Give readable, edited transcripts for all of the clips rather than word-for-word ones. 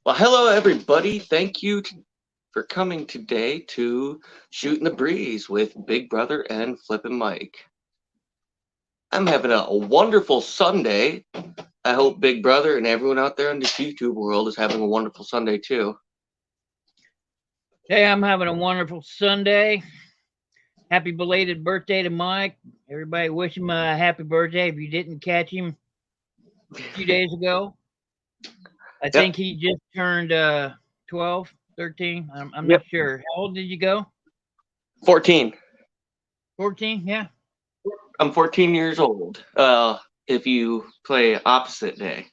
Well, hello everybody. Thank you for coming today to Shootin the Breeze with Big Brother and Flippin Mike. I'm having a wonderful Sunday. I hope Big Brother and everyone out there in this YouTube world is having a wonderful Sunday too. Hey, I'm having a wonderful Sunday. Happy belated birthday to Mike. Everybody wish him a happy birthday if you didn't catch him a few days ago. I Yep, think he just turned 12, 13. I'm yep. not sure. How old did you go? 14. 14? Yeah. I'm 14 years old. If you play opposite day.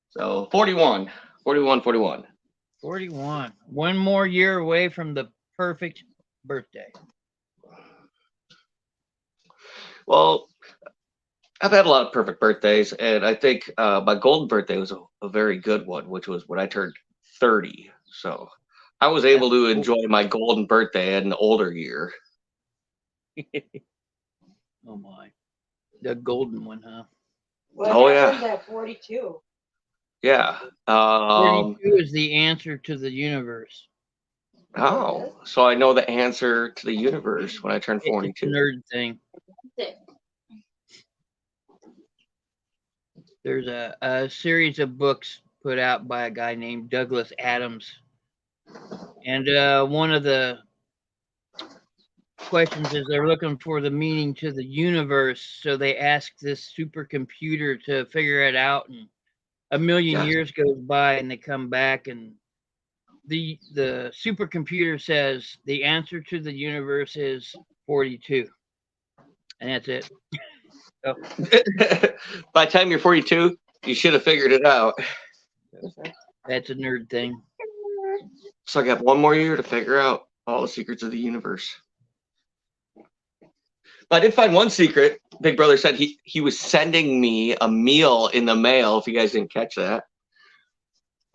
So 41. 41, 41. 41. One more year away from the perfect birthday. Well, I've had a lot of perfect birthdays, and I think my golden birthday was a very good one, which was when I turned 30. So I was That's able to cool. enjoy my golden birthday at an older year. Oh my. The golden one, huh? What Oh happened yeah, at 42? yeah. 42 is the answer to the universe. Oh, so I know the answer to the universe when I turned It's a 42. nerd thing. There's a series of books put out by a guy named Douglas Adams. And one of the questions is they're looking for the meaning to the universe. So they ask this supercomputer to figure it out. And a million Yes. years goes by and they come back and the supercomputer says the answer to the universe is 42. And that's it. So By the time you're 42, you should have figured it out. that's a nerd thing. So I got one more year to figure out all the secrets of the universe. I did find one secret. Big Brother said he was sending me a meal in the mail. If you guys didn't catch that,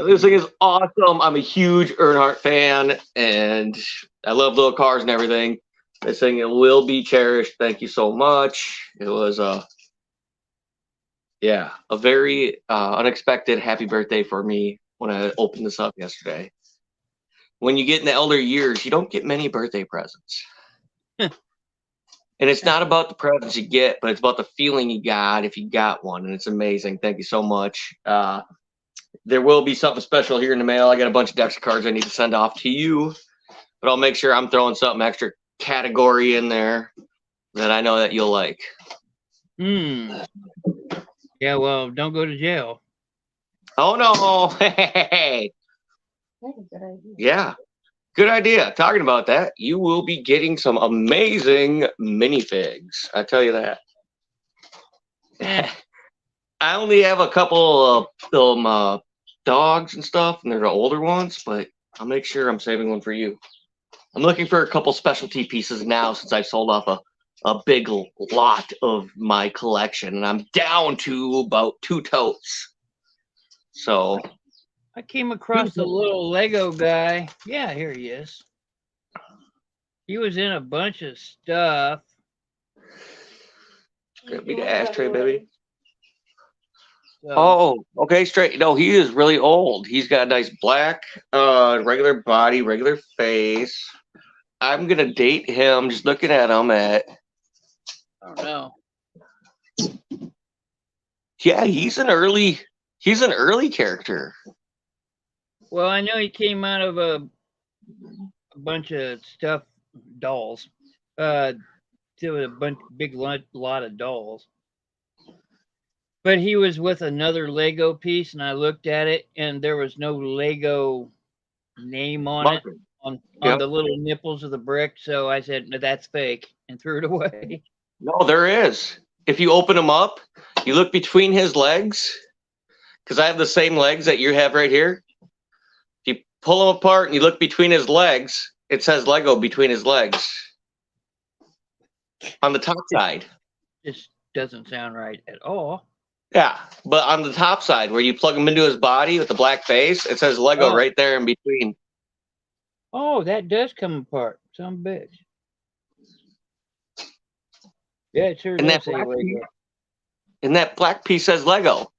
this thing is awesome. I'm a huge Earnhardt fan, and I love little cars and everything. This thing it will be cherished. Thank you so much. It was a very unexpected happy birthday for me when I opened this up yesterday. When you get in the elder years, you don't get many birthday presents. And it's not about the presents you get, but it's about the feeling you got if you got one. And it's amazing. Thank you so much. There will be something special here in the mail. I got a bunch of decks of cards I need to send off to you, but I'll make sure I'm throwing something extra category in there that I know that you'll like. Hmm. Yeah, well, don't go to jail. Oh, no. Hey. That's a good idea. Yeah. Good idea. Talking about that, you will be getting some amazing minifigs. I tell you that. Eh, I only have a couple of them dogs and stuff, and they're the older ones, but I'll make sure I'm saving one for you. I'm looking for a couple specialty pieces now since I've sold off a big lot of my collection, and I'm down to about 2 totes. So, I came across the little Lego guy. Yeah, here he is. He was in a bunch of stuff. grab me the ashtray, baby. So, Oh, okay, straight. No, he is really old. He's got a nice black, regular body, regular face. I'm gonna date him just looking at him at. I don't know. Yeah, he's an early character. Well, I know he came out of a bunch of stuff, dolls. There was a big lot of dolls. But he was with another Lego piece, and I looked at it, and there was no Lego name on it Martin. on Yep. the little nipples of the brick. So I said, "No, that's fake," and threw it away. No, there is. If you open him up, you look between his legs, because I have the same legs that you have right here. If you pull him apart and you look between his legs, it says Lego between his legs on the top side. Just doesn't sound right at all. Yeah, but on the top side where you plug him into his body with the black face, it says Lego Oh, right there in between. oh, that does come apart. Some bitch. Yeah, it sure And that does say black piece, Lego. and that black piece says Lego.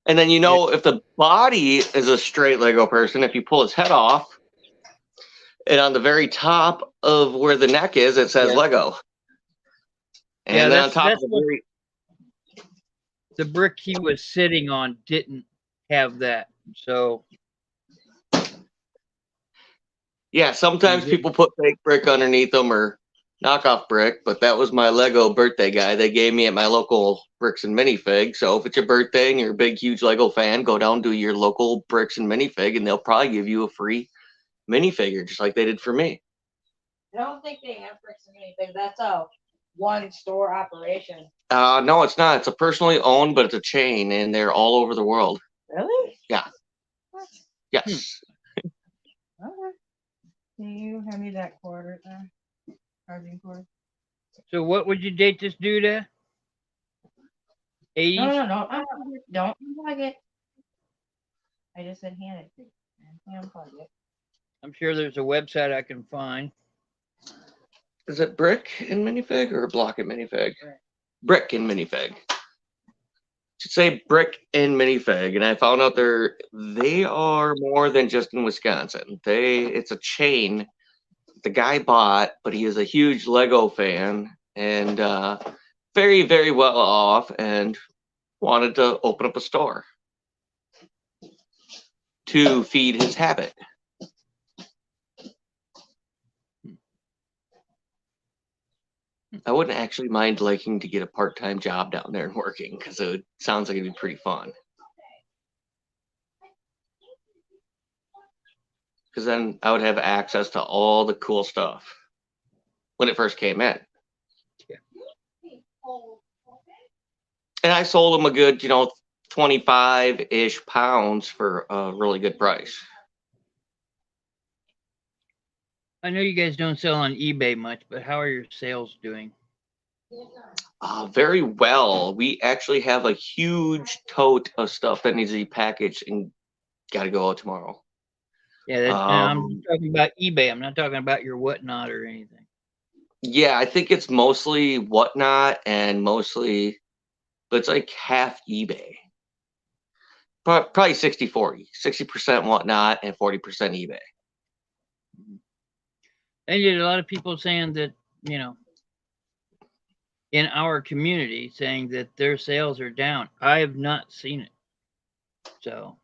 And then, if the body is a straight Lego person, if you pull his head off, and on the very top of where the neck is, it says Lego. And then on top of the brick he was sitting on didn't have that. So yeah, sometimes people put fake brick underneath them or knockoff brick, but that was my Lego birthday guy they gave me at my local Bricks and Minifig. So if it's your birthday and you're a big, huge Lego fan, go down to your local Bricks and Minifig, and they'll probably give you a free minifigure, just like they did for me. I don't think they have Bricks and Minifig. That's a one-store operation. No, it's not. It's a personally owned, but it's a chain, and they're all over the world. Really? Yeah. What? Yes. Okay. Can you hand me that cord right there? Charging cord. So what would you date this dude at? 80s? No. Don't unplug it. I just said hand it to you. Unplug it. I'm sure there's a website I can find. Is it Brick in Minifig or Block in Minifig? Brick in Minifig. Should say Brick in Minifig, and I found out they are more than just in Wisconsin. It's a chain the guy bought, but he is a huge Lego fan and very, very well off, and wanted to open up a store to feed his habit. I wouldn't actually mind liking to get a part-time job down there and working, because it sounds like it'd be pretty fun. Because then I would have access to all the cool stuff when it first came in. Yeah. And I sold them a good, 25-ish pounds for a really good price. I know you guys don't sell on eBay much, but how are your sales doing? Very well. We actually have a huge tote of stuff that needs to be packaged and got to go out tomorrow. Yeah, I'm talking about eBay. I'm not talking about your Whatnot or anything. Yeah, I think it's mostly Whatnot and but it's like half eBay. Probably 60-40. 60% Whatnot and 40% eBay. And you had a lot of people saying that, in our community, saying that their sales are down. I have not seen it. So.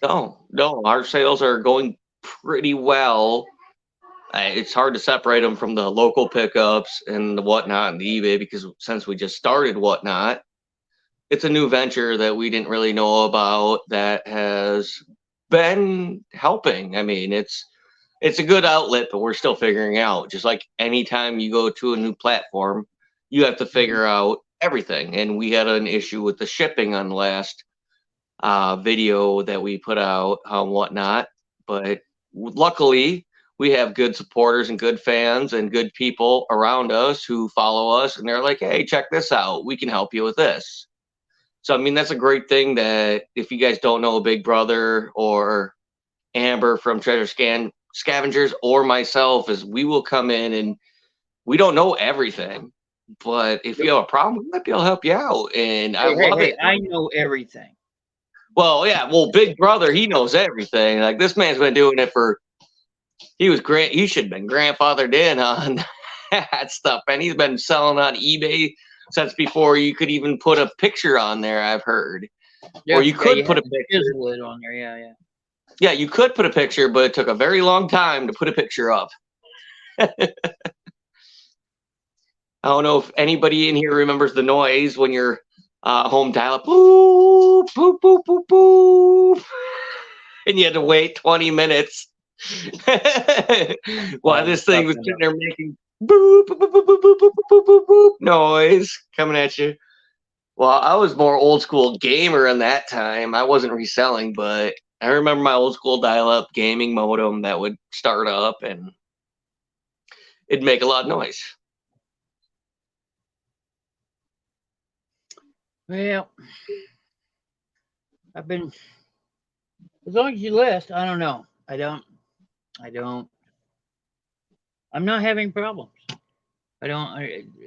No, our sales are going pretty well. It's hard to separate them from the local pickups and the Whatnot and the eBay, because since we just started Whatnot, it's a new venture that we didn't really know about that has been helping. I mean, it's a good outlet, but we're still figuring out. Just like anytime you go to a new platform, you have to figure out everything. And we had an issue with the shipping on the last video that we put out on Whatnot. But luckily, we have good supporters and good fans and good people around us who follow us. And they're like, hey, check this out. We can help you with this. So, I mean, that's a great thing that if you guys don't know Big Brother or Amber from Treasure Scavengers or myself, is we will come in and we don't know everything. But if you have a problem, we might be able to help you out. And I love it. I know everything. Well, yeah. Well, Big Brother, he knows everything. Like, this man's been doing it he should have been grandfathered in on that stuff. And he's been selling on eBay since before you could even put a picture on there, I've heard. Yeah, or you could put a picture on there. Yeah. Yeah, you could put a picture, but it took a very long time to put a picture up. I don't know if anybody in here remembers the noise when your home dial-up, boop, boop, boop, boop, boop, and you had to wait 20 minutes while this thing was sitting there making boop, boop, boop, boop, boop, boop, boop, boop, boop noise coming at you. Well, I was more old school gamer in that time. I wasn't reselling, but I remember my old school dial-up gaming modem that would start up and it'd make a lot of noise. Well, I've been, as long as you list, I don't know. I'm not having problems.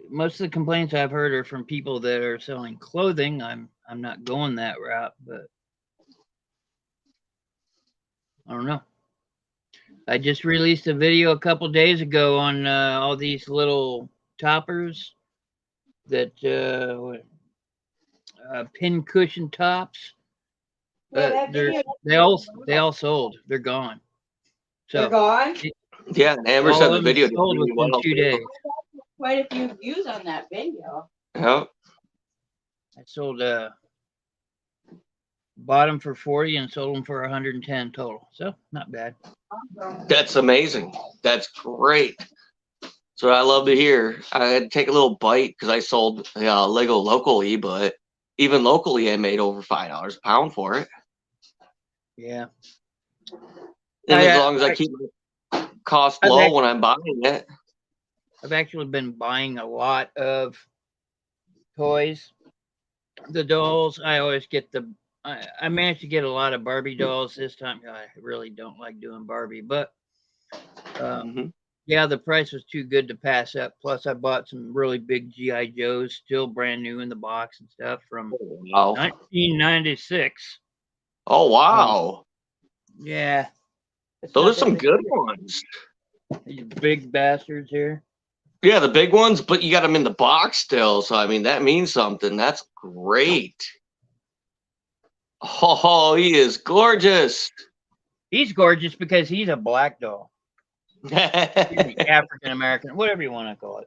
Most of the complaints I've heard are from people that are selling clothing. I'm not going that route, but I don't know. I just released a video a couple days ago on all these little toppers that pin cushion tops. Yeah, that video. They all sold. They're gone. So They're gone. Yeah, and Amber all said of the them video did sold really within well. 2 days. Quite a few views on that video. Yep. I sold bought them for 40 and sold them for 110 total. So not bad. That's amazing. That's great. That's what I love to hear. I had to take a little bite because I sold Lego locally, but even locally, I made over $5 a pound for it. Yeah. And as long as I keep my cost low when I'm buying it. I've actually been buying a lot of toys. The dolls, I always get I managed to get a lot of Barbie dolls this time. I really don't like doing Barbie, but yeah, the price was too good to pass up. Plus, I bought some really big GI Joes, still brand new in the box and stuff from 1996. Oh wow! Yeah, those are some good ones. These big bastards here. Yeah, the big ones, but you got them in the box still. So I mean, that means something. That's great. Oh, he is gorgeous. He's gorgeous because he's a black doll. African American, whatever you want to call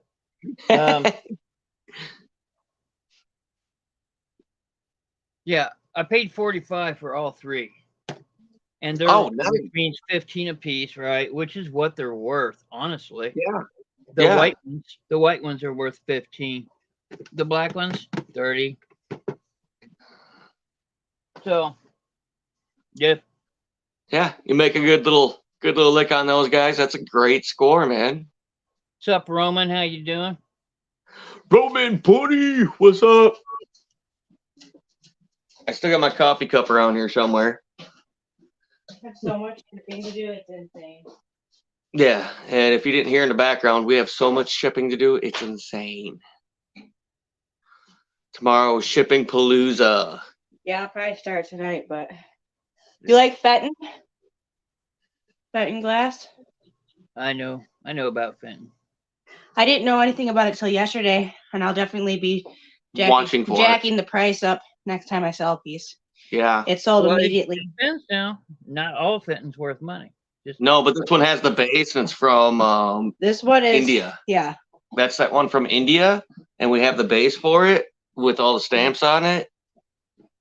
it. Yeah, I paid $45 for all three, and they're which means 15 a piece, right? Which is what they're worth, honestly. Yeah. The white ones are worth 15. The black ones 30. So, yeah. Yeah, you make a good little lick on those guys. That's a great score, man. What's up, Roman? How you doing? Roman Putty, what's up? I still got my coffee cup around here somewhere. I have so much shipping to do, it's insane. Yeah, and if you didn't hear in the background, we have so much shipping to do, it's insane. Tomorrow, shipping palooza. Yeah, I'll probably start tonight, but you like Fenton? Fenton glass? I know about Fenton. I didn't know anything about it till yesterday, and I'll definitely be jacking the price up next time I sell a piece. Yeah. It sold immediately. It depends now. Not all Fenton's worth money. No, but this one has the base, and it's from this one is India. Yeah. That's that one from India, and we have the base for it with all the stamps on it.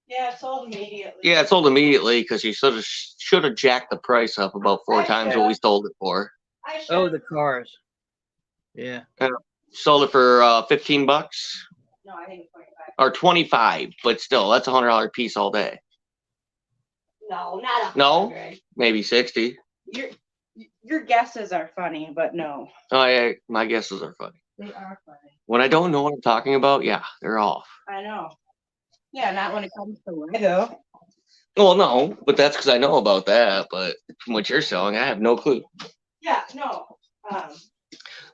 Yeah, it sold immediately. Yeah, it sold immediately because you should have jacked the price up about 4 times what we sold it for. Oh, the cars. Yeah. Sold it for $15. No, I think it's 25. Or 25, but still, that's a $100 piece all day. No, not 100. No, maybe 60. Your guesses are funny, but no. Oh yeah, my guesses are funny. They are funny. When I don't know what I'm talking about, yeah, they're off. I know. Yeah, not when it comes to Lego. Well, no, but that's because I know about that. But from what you're selling, I have no clue. Yeah, no.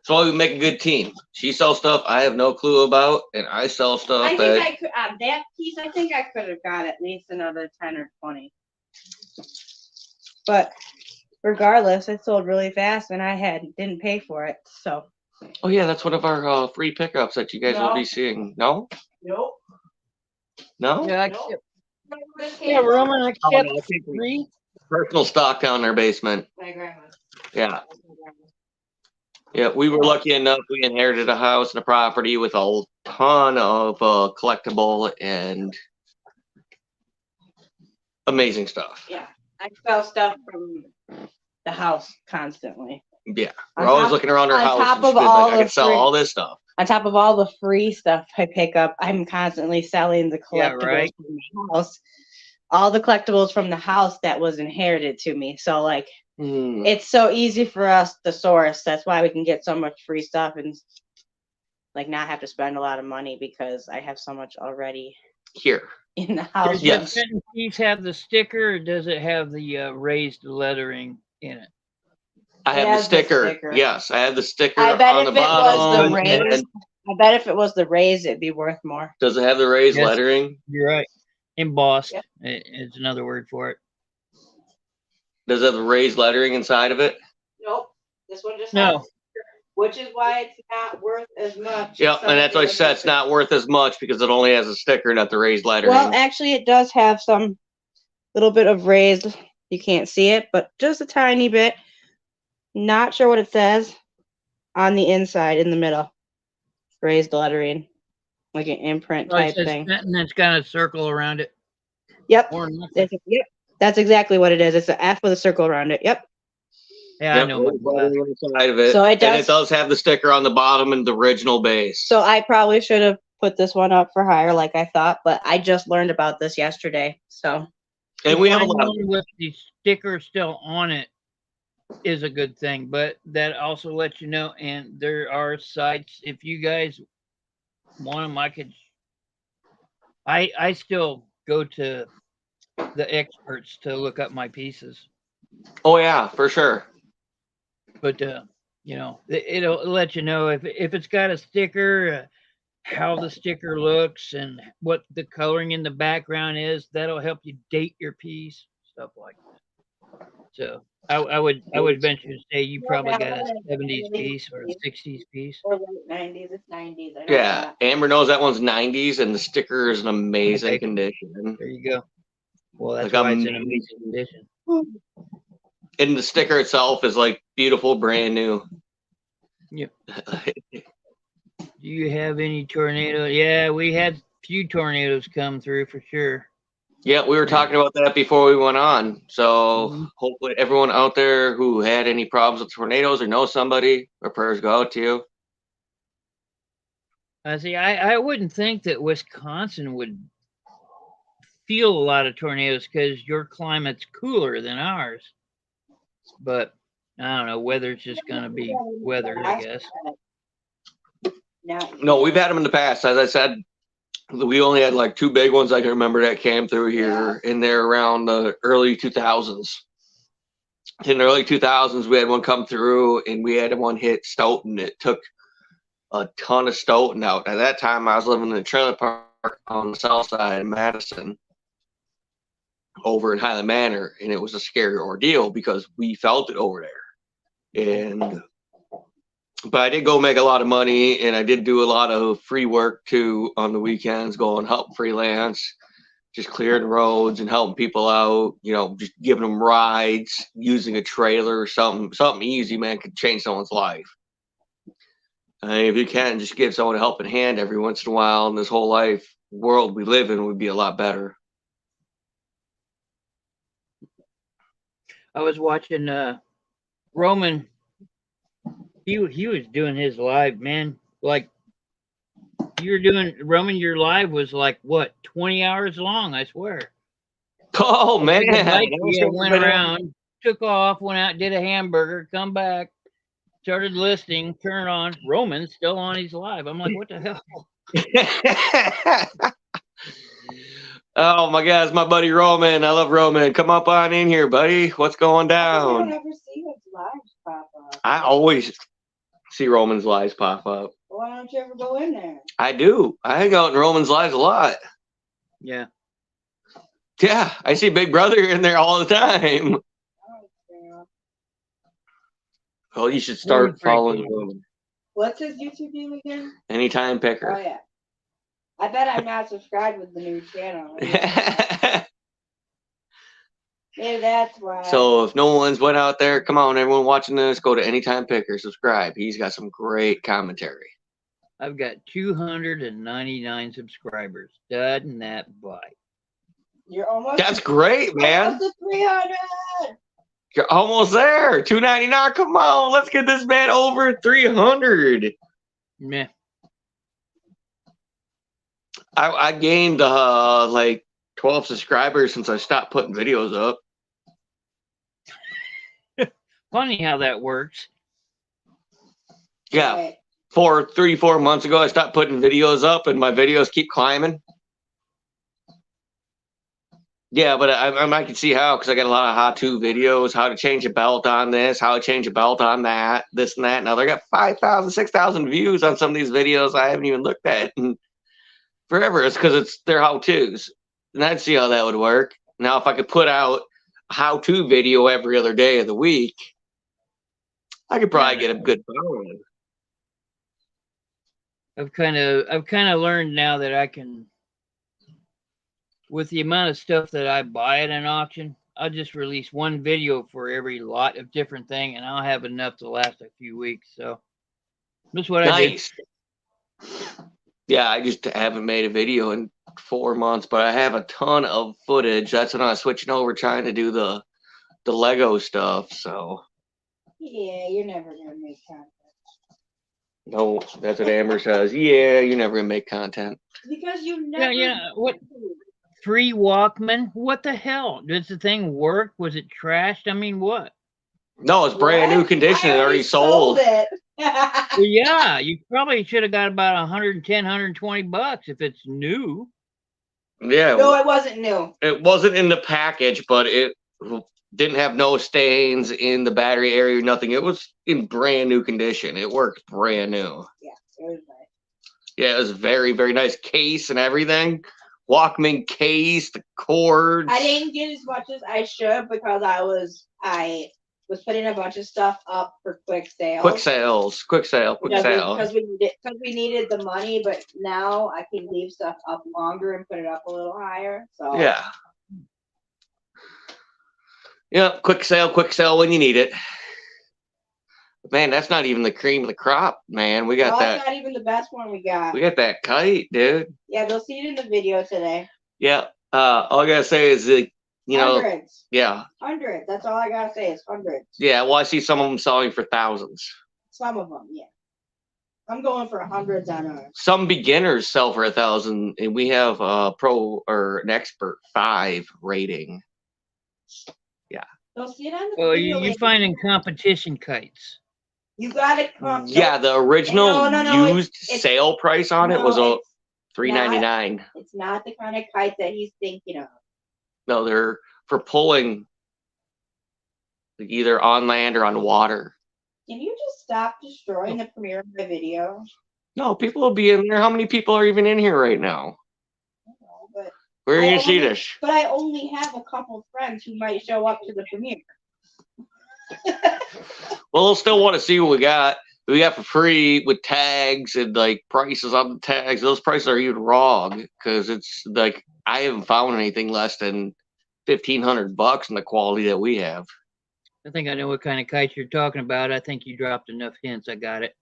So we make a good team. She sells stuff I have no clue about, and I sell stuff I think I could that piece. I think I could have got at least another 10 or 20. But regardless, it sold really fast, and I didn't pay for it. So. Oh yeah, that's one of our free pickups that you guys will be seeing. No. Nope. No. Yeah, yeah, Roman, I kept 3 personal stock down in their basement. My grandma. Yeah. Yeah, we were lucky enough. We inherited a house and a property with a ton of collectible and amazing stuff. Yeah, I sell stuff from the house constantly. Yeah, we're always looking around our house. Top of all I can sell all this stuff. On top of all the free stuff I pick up, I'm constantly selling the collectibles from the house. All the collectibles from the house that was inherited to me. So like, it's so easy for us to source. That's why we can get so much free stuff and like not have to spend a lot of money because I have so much already here in the house. Does the piece have the sticker, or does it have the raised lettering in it? I have the sticker. Yes, I have the sticker I bet on if the it bottom. Was the raised, I bet if it was the raised, it'd be worth more. Does it have the raised lettering? You're right. Embossed is another word for it. Does it have the raised lettering inside of it? Nope. This one just No. has, which is why it's not worth as much. Yep, and that's why I said it's not worth as much because it only has a sticker, not the raised lettering. Well, actually, it does have some little bit of raised. You can't see it, but just a tiny bit. Not sure what it says on the inside in the middle. Raised lettering, like an imprint type thing. And it's got a circle around it. Yep. Yep. That's exactly what it is. It's an F with a circle around it. Yep. Yeah, I know. Inside of it. So it does, and it does have the sticker on the bottom and the original base. So I probably should have put this one up for hire like I thought, but I just learned about this yesterday. So. And we have a lot with the sticker still on it is a good thing, but that also lets you know. And there are sites, if you guys want them, I still go to the experts to look up my pieces. Oh yeah, for sure. But you know, it'll let you know if it's got a sticker, how the sticker looks, and what the coloring in the background is. That'll help you date your piece, stuff like that. So I would venture to say you probably got a 70s piece or a 60s piece. Or late 90s. It's 90s. Yeah, Amber knows that one's 90s, and the sticker is in amazing condition. There you go. Well, that's why it's in amazing condition. And the sticker itself is like beautiful, brand new. Yep. Do you have any tornado? Yeah, we had a few tornadoes come through for sure. Yeah, we were talking about that before we went on. So hopefully everyone out there who had any problems with tornadoes or knows somebody, our prayers go out to you. See, I wouldn't think that Wisconsin would feel a lot of tornadoes because your climate's cooler than ours. But I don't know, weather's just going to be weather, I guess. No, we've had them in the past. As I said, we only had like 2 big ones I can remember that came through here in there around the early 2000s. In the early 2000s, we had one come through and we had one hit Stoughton. It took a ton of Stoughton out. At that time, I was living in a trailer park on the south side of Madison over in Highland Manor, and it was a scary ordeal because we felt it over there. But I did go make a lot of money, and I did do a lot of free work too on the weekends, going help freelance, just clearing roads and helping people out, you know, just giving them rides, using a trailer or something easy, man, could change someone's life. If you can, just give someone a helping hand every once in a while, and this whole life world we live in would be a lot better. I was watching Roman. He was doing his live, man. Like you're doing, Roman. Your live was like what, 20 hours long? I swear. Oh man! Yeah, went around, took off, went out, did a hamburger, come back, started listing, turn on. Roman's still on his live. I'm like, what the hell? Oh my God, it's my buddy Roman. I love Roman. Come up on in here, buddy. What's going down? I don't ever see his lives pop up. I always see Roman's lives pop up. Why don't you ever go in there? I do. I hang out in Roman's lives a lot. Yeah. Yeah, I see Big Brother in there all the time. Well, you should start following Roman. What's his YouTube name again? Anytime Picker. Oh yeah. I bet I'm not subscribed with the new channel. Maybe that's why. So if no one's went out there, come on, everyone watching this, go to Anytime Picker, subscribe. He's got some great commentary. I've got 299 subscribers. Doesn't that bite? You're almost. That's great, man. Almost to 300. You're almost there. 299. Come on, let's get this man over 300. Meh. I gained like 12 subscribers since I stopped putting videos up. Funny how that works. Yeah. 3-4 months ago, I stopped putting videos up, and my videos keep climbing. Yeah, but I can see how, because I got a lot of how-to videos, how to change a belt on this, how to change a belt on that, this and that. Now, I got 5,000, 6,000 views on some of these videos I haven't even looked at in forever. It's because they're how-tos. And I'd see how that would work. Now, if I could put out how-to video every other day of the week, I could probably get a good following. I've kind of learned now that I can, with the amount of stuff that I buy at an auction, I'll just release one video for every lot of different thing, and I'll have enough to last a few weeks. So that's what I do. Yeah, I just haven't made a video in 4 months, but I have a ton of footage. That's when I was switching over, trying to do the Lego stuff. So yeah, you're never gonna make content. No, that's what Amber says. Yeah, you're never gonna make content because you never. Yeah. What? Free Walkman? What the hell? Does the thing work? Was it trashed? I mean, what? No, it's brand new condition. It already sold it. Well, yeah, you probably should have got about 110, 120 bucks if it's new. Yeah. No, it wasn't new. It wasn't in the package, but it didn't have no stains in the battery area, nothing. It was in brand new condition. It worked brand new. Yeah, it was nice. Yeah, it was very, very nice case and everything. Walkman case, the cords. I didn't get as much as I should because I was putting a bunch of stuff up for quick sale. Quick sale. Because we needed the money, but now I can leave stuff up longer and put it up a little higher. So yeah. Yeah, quick sale when you need it. Man, that's not even the cream of the crop, man. We got that. That's not even the best one we got. We got that kite, dude. Yeah, they'll see it in the video today. Yeah. All I gotta say is that, hundreds. Yeah. Hundreds. That's all I gotta say is hundreds. Yeah, well, I see some of them selling for thousands. Some of them, yeah. I'm going for hundreds on ours. Some beginners sell for 1,000, and we have a pro or an expert 5 rating. Yeah. They'll see it on the video. Well, you find competition kites. You got it. Yeah, the original used sale price on it was $3.99. It's not the kind of kite that he's thinking of. No, they're for pulling either on land or on water. Can you just stop destroying the premiere of my video? No, people will be in there. How many people are even in here right now? I don't know, but where are you see this? But I only have a couple friends who might show up to the premiere. Well, they'll still want to see what we got. We got for free with tags and like prices on the tags. Those prices are even wrong because it's like I haven't found anything less than $1,500 in the quality that we have. I think I know what kind of kites you're talking about. I think you dropped enough hints. I got it.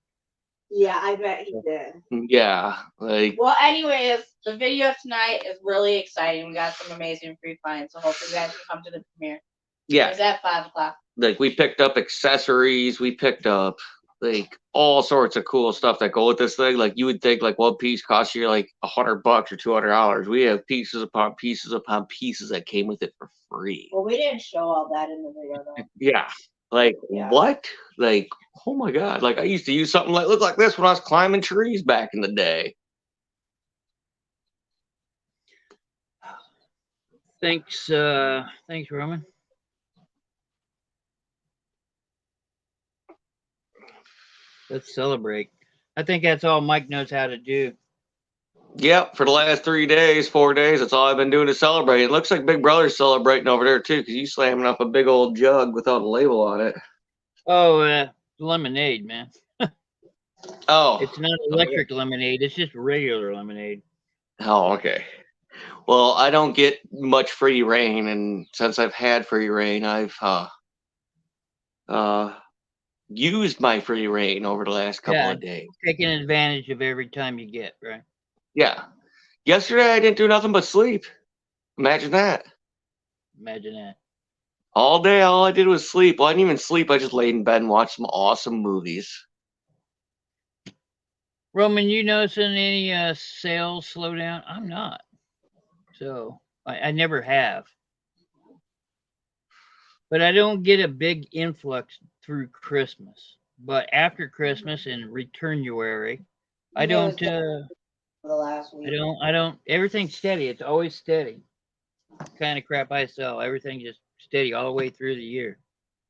Yeah, I bet he did. Yeah, like. Well, anyways, the video tonight is really exciting. We got some amazing free finds, so hopefully you guys can come to the premiere. Yeah. It's at 5 o'clock. Like we picked up accessories. We picked up like all sorts of cool stuff that go with this thing. Like you would think like one piece costs you like $100 or $200. We have pieces upon pieces upon pieces that came with it for free. Well, we didn't show all that in the video though. Yeah. Like what? Like, oh my God. Like I used to use something that looked like this when I was climbing trees back in the day. Thanks, Roman. Let's celebrate. I think that's all Mike knows how to do. Yep, for the last 4 days, that's all I've been doing is celebrate. It looks like Big Brother's celebrating over there too, because you slamming up a big old jug without a label on it. Oh, lemonade, man. Oh. It's not electric lemonade. It's just regular lemonade. Oh, okay. Well, I don't get much free reign, and since I've had free reign, I've used my free reign over the last couple of days. Taking advantage of every time you get, right? Yeah. Yesterday I didn't do nothing but sleep. Imagine that. Imagine that. All day, all I did was sleep. Well, I didn't even sleep. I just laid in bed and watched some awesome movies. Roman, you noticing any sales slow down? I'm not. So I never have. But I don't get a big influx through Christmas. But after Christmas and Returnuary, I don't. For the last week. I don't. Everything's steady. It's always steady. Kind of crap I sell. Everything just steady all the way through the year.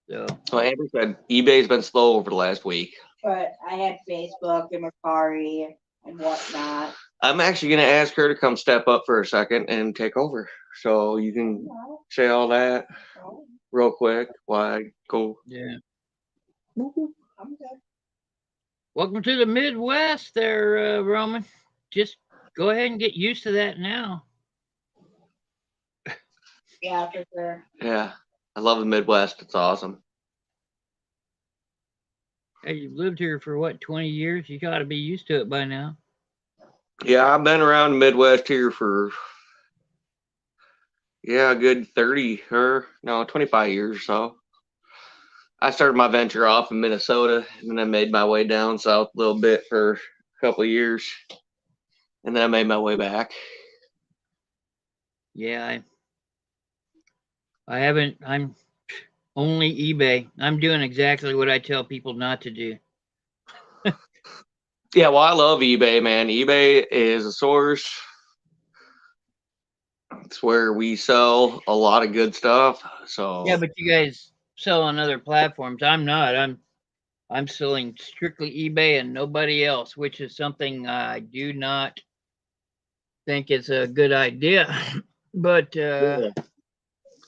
So. Well, Amber said eBay's been slow over the last week. But I had Facebook and Mercari and whatnot. I'm actually going to ask her to come step up for a second and take over. so you can say all that real quick while I go. Yeah. Welcome to the Midwest there, Roman. Just go ahead and get used to that now. Yeah, for sure. Yeah, I love the Midwest. It's awesome. Hey, you've lived here for what, 20 years? You got to be used to it by now. Yeah, I've been around the Midwest here for a good 25 years or so. I started my venture off in Minnesota, and then I made my way down south a little bit for a couple of years, and then I made my way back. Yeah, I haven't. I'm only eBay. I'm doing exactly what I tell people not to do. Yeah, well, I love eBay, man. eBay is a source. It's where we sell a lot of good stuff. So Yeah, but you guys sell on other platforms. I'm not. I'm selling strictly eBay and nobody else, which is something I do not think is a good idea. But I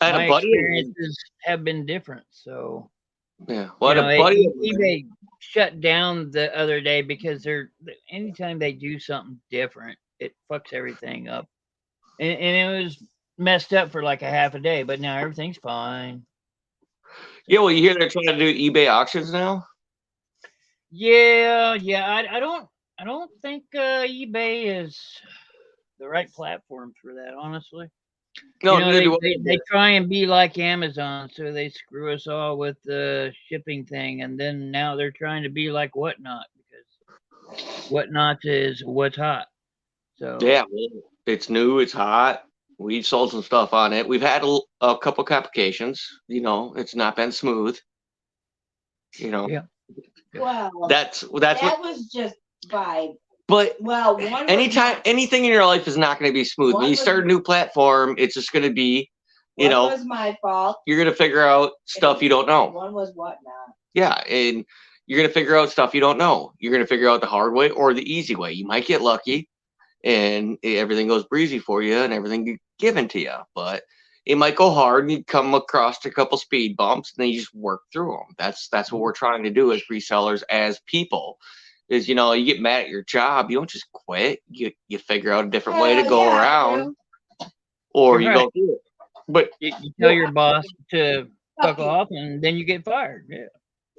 had my a buddy. experiences have been different. So Yeah, well, I had a buddy. eBay shut down the other day because anytime they do something different, it fucks everything up. And it was messed up for like a half a day, but now everything's fine. Yeah, well, you hear they're trying to do eBay auctions now? Yeah. I don't think eBay is the right platform for that, honestly. No, they try and be like Amazon, so they screw us all with the shipping thing, and then now they're trying to be like Whatnot because Whatnot is what's hot. So yeah, it's new, it's hot. We've sold some stuff on it. We've had a couple complications. It's not been smooth. Yeah. Well, that was just vibe. But anytime anything in your life is not going to be smooth. When you start a new platform, it's just going to be, was my fault. You're going to figure out stuff you don't know. One was Whatnot. Yeah, and you're going to figure out stuff you don't know. You're going to figure out the hard way or the easy way. You might get lucky, and everything goes breezy for you, and everything gets given to you. But it might go hard, and you come across a couple speed bumps, and then you just work through them. That's what we're trying to do as resellers, as people. Is you get mad at your job, you don't just quit. You figure out a different way to go around, or you go through it. But you tell your boss to fuck off, and then you get fired.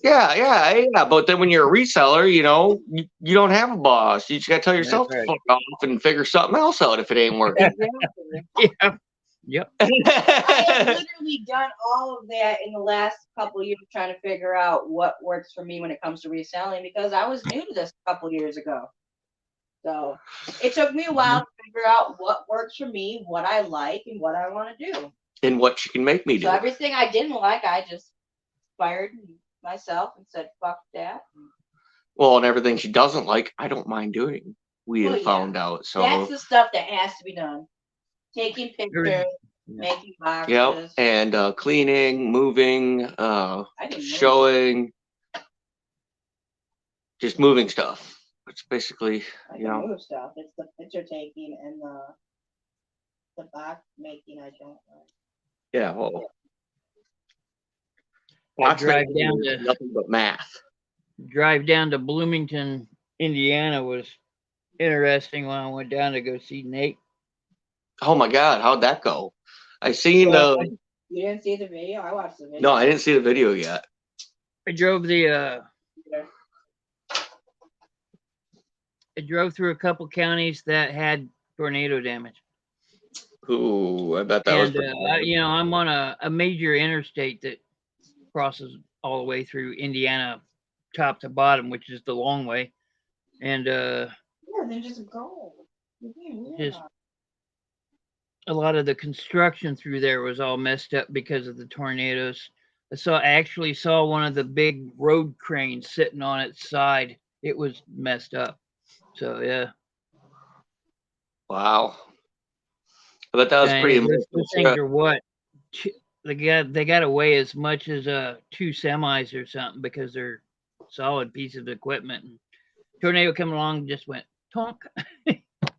Yeah. But then when you're a reseller, you don't have a boss. You just gotta tell yourself to fuck off and figure something else out if it ain't working. Yeah. Yep. I have literally done all of that in the last couple of years, trying to figure out what works for me when it comes to reselling, because I was new to this a couple of years ago. So it took me a while to figure out what works for me, what I like, and what I want to do. And what you can make me do. So everything I didn't like, I just fired myself and said, fuck that. Well, and everything she doesn't like, I don't mind doing. We have found out. So that's the stuff that has to be done. Taking pictures, making boxes. Yep, and cleaning, moving, showing, just moving stuff. It's basically, move stuff. It's the picture taking and the box making I don't like. Yeah, well. I drive down to nothing but math. Drive down to Bloomington, Indiana was interesting when I went down to go see Nate. Oh my God, how'd that go? I seen You didn't see the video? I watched the video. No, I didn't see the video yet. I drove through a couple counties that had tornado damage. Ooh, I bet that was pretty cool. I'm on a major interstate that crosses all the way through Indiana, top to bottom, which is the long way. And then just go. Just a lot of the construction through there was all messed up because of the tornadoes. I actually saw one of the big road cranes sitting on its side. It was messed up. So yeah. Wow. I bet that was pretty amazing. Those things are what? They got to weigh as much as 2 semis or something, because they're solid pieces of equipment. And tornado come along, just went tonk.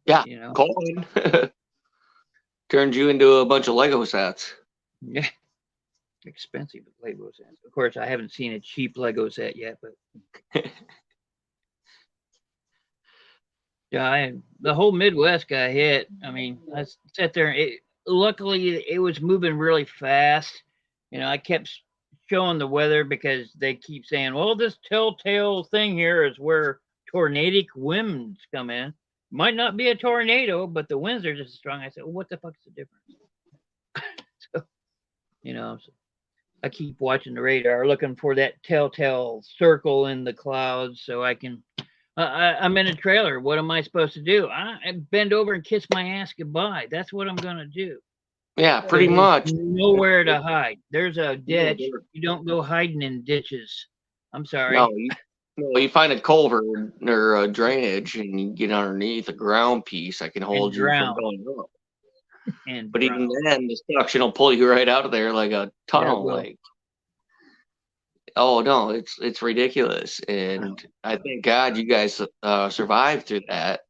Yeah, cold. Turned you into a bunch of Lego sets. Yeah. Expensive Lego sets. Of course, I haven't seen a cheap Lego set yet, but yeah, the whole Midwest got hit. I mean, I sat there. Luckily, it was moving really fast. You know, I kept showing the weather because they keep saying, "Well, this telltale thing here is where tornadic winds come in. Might not be a tornado, but the winds are just strong." I said, well, "What the fuck's the difference?" So, you know, so I keep watching the radar, looking for that telltale circle in the clouds, so I can. I'm in a trailer. What am I supposed to do? I bend over and kiss my ass goodbye. That's what I'm gonna do. Yeah, pretty much. Nowhere to hide. There's a ditch. You don't go hiding in ditches. I'm sorry. No, you find a culvert or a drainage and you get underneath a ground piece that can hold you from going up. But even then, the suction will pull you right out of there like a tunnel. Like, oh no, it's ridiculous. And I thank God you guys survived through that.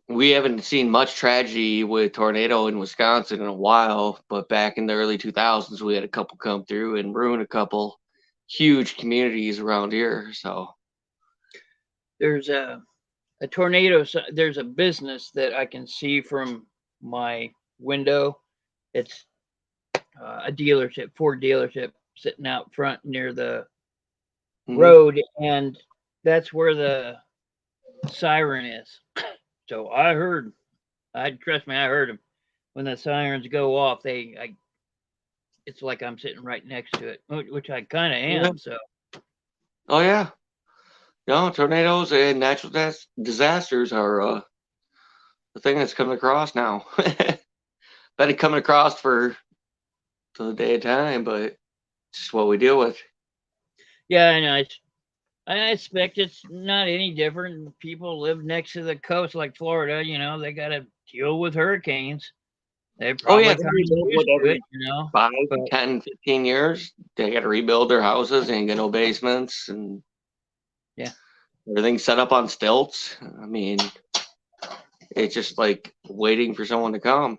We haven't seen much tragedy with tornado in Wisconsin in a while, but back in the early 2000s, we had a couple come through and ruin a couple huge communities around here. So there's a tornado. There's a business that I can see from my window. It's a dealership, Ford dealership, sitting out front near the road, and that's where the siren is. So I heard them when the sirens go off. It's like I'm sitting right next to it, which I kind of am. Yeah. So, oh yeah, no, tornadoes and natural disasters are the thing that's coming across now. Been coming across for the day of time, but it's just what we deal with. Yeah, I know. I expect it's not any different. People live next to the coast like Florida, you know, they got to deal with hurricanes. They probably it, 5, 10, 15 years, they got to rebuild their houses, ain't got no basements, and everything's set up on stilts. I mean, it's just like waiting for someone to come.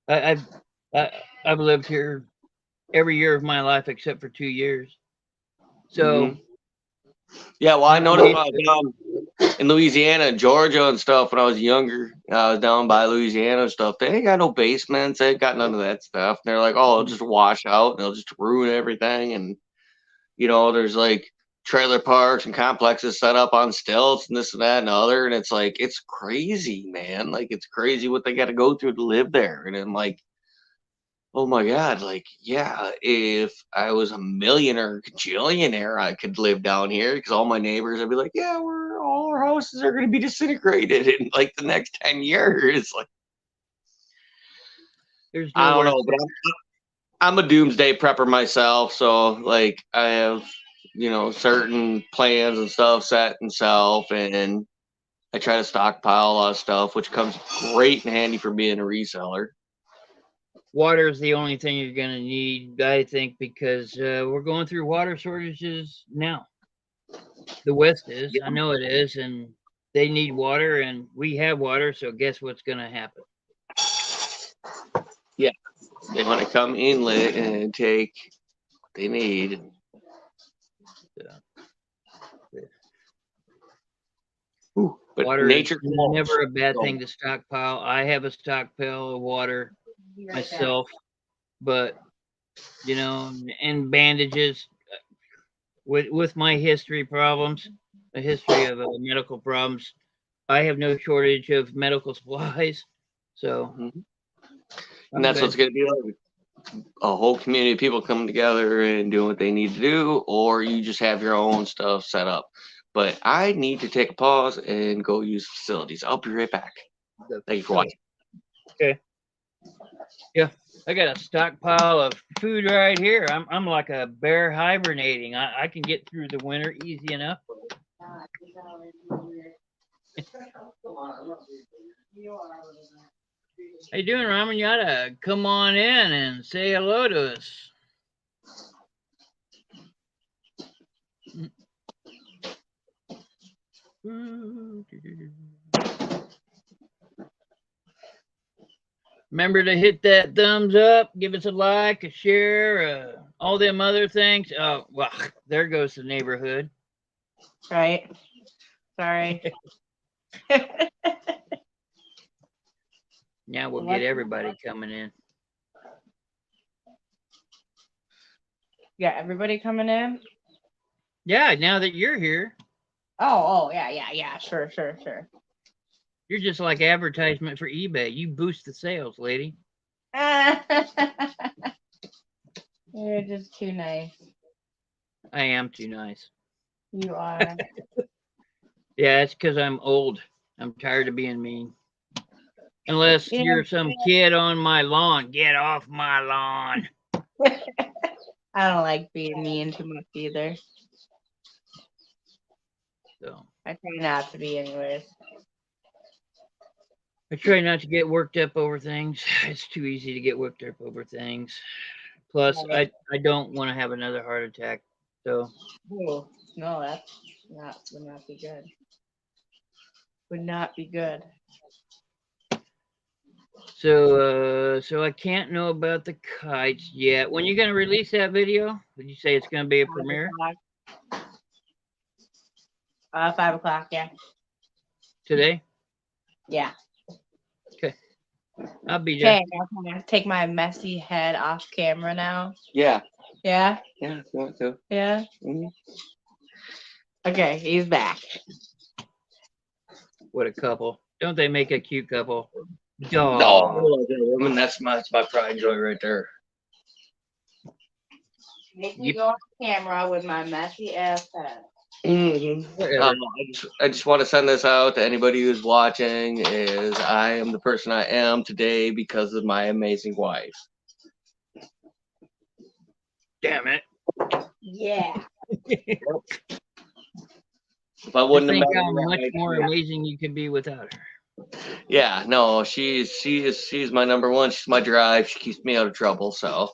I've lived here every year of my life except for 2 years. So, yeah, well, I noticed in Louisiana and Georgia and stuff when I was younger. I was down by Louisiana and stuff. They ain't got no basements. They ain't got none of that stuff. And they're like, oh, it'll just wash out and it'll just ruin everything. And, you know, there's like trailer parks and complexes set up on stilts and this and that and other. And it's like, it's crazy, man. Like, it's crazy what they got to go through to live there. And I'm like, oh my God, like, yeah, if I was a millionaire, gajillionaire, I could live down here because all my neighbors would be like, yeah, all our houses are going to be disintegrated in like the next 10 years. Like, I don't know, but I'm a doomsday prepper myself. So, like, I have, you know, certain plans and stuff set and self, and I try to stockpile a lot of stuff, which comes great and handy for being a reseller. Water is the only thing you're going to need, I think, because we're going through water shortages now. The West is. I know it is. And they need water, and we have water. So guess what's going to happen? Yeah. They want to come inlet and take what they need. Ooh, but water nature is never a bad thing to stockpile. I have a stockpile of water myself, but you know, and bandages with my history problems, a history of medical problems. I have no shortage of medical supplies, so and that's what's going to be like. A whole community of people coming together and doing what they need to do, or you just have your own stuff set up. But I need to take a pause and go use facilities. I'll be right back. Thank you for watching. Okay. Yeah, I got a stockpile of food right here. I'm like a bear hibernating. I can get through the winter easy enough. How you doing, Ramen? You oughta come on in and say hello to us. Remember to hit that thumbs up, give us a like, a share, all them other things. Oh, well, there goes the neighborhood. Right. Sorry. Now we'll get everybody coming in. Yeah, everybody coming in? Yeah, now that you're here. Oh, yeah. Sure. You're just like advertisement for eBay. You boost the sales, lady. You're just too nice. I am too nice. You are. Yeah, it's because I'm old. I'm tired of being mean. Unless you're some kid on my lawn. Get off my lawn. I don't like being mean too much either. So I try not to be anyways. I try not to get worked up over things. It's too easy to get worked up over things. Plus, I don't want to have another heart attack. So no, that's would not be good. Would not be good. So I can't know about the kites yet. When you gonna release that video? Did you say it's gonna be a premiere? 5 o'clock, yeah. Today? Yeah. Okay. I'll be there. Okay, I'm gonna take my messy head off camera now. Yeah. Yeah? Yeah, if you want to. Yeah? Mm-hmm. Okay, he's back. What a couple. Don't they make a cute couple? No, woman, that's my pride and joy right there. Make me go on camera with my messy ass head. Mm-hmm. I just want to send this out to anybody who's watching. Is I am the person I am today because of my amazing wife. Damn it. Yeah. If I wouldn't have think met how her, much more amazing you could be without her. Yeah, no, she's my number one. She's my drive. She keeps me out of trouble. So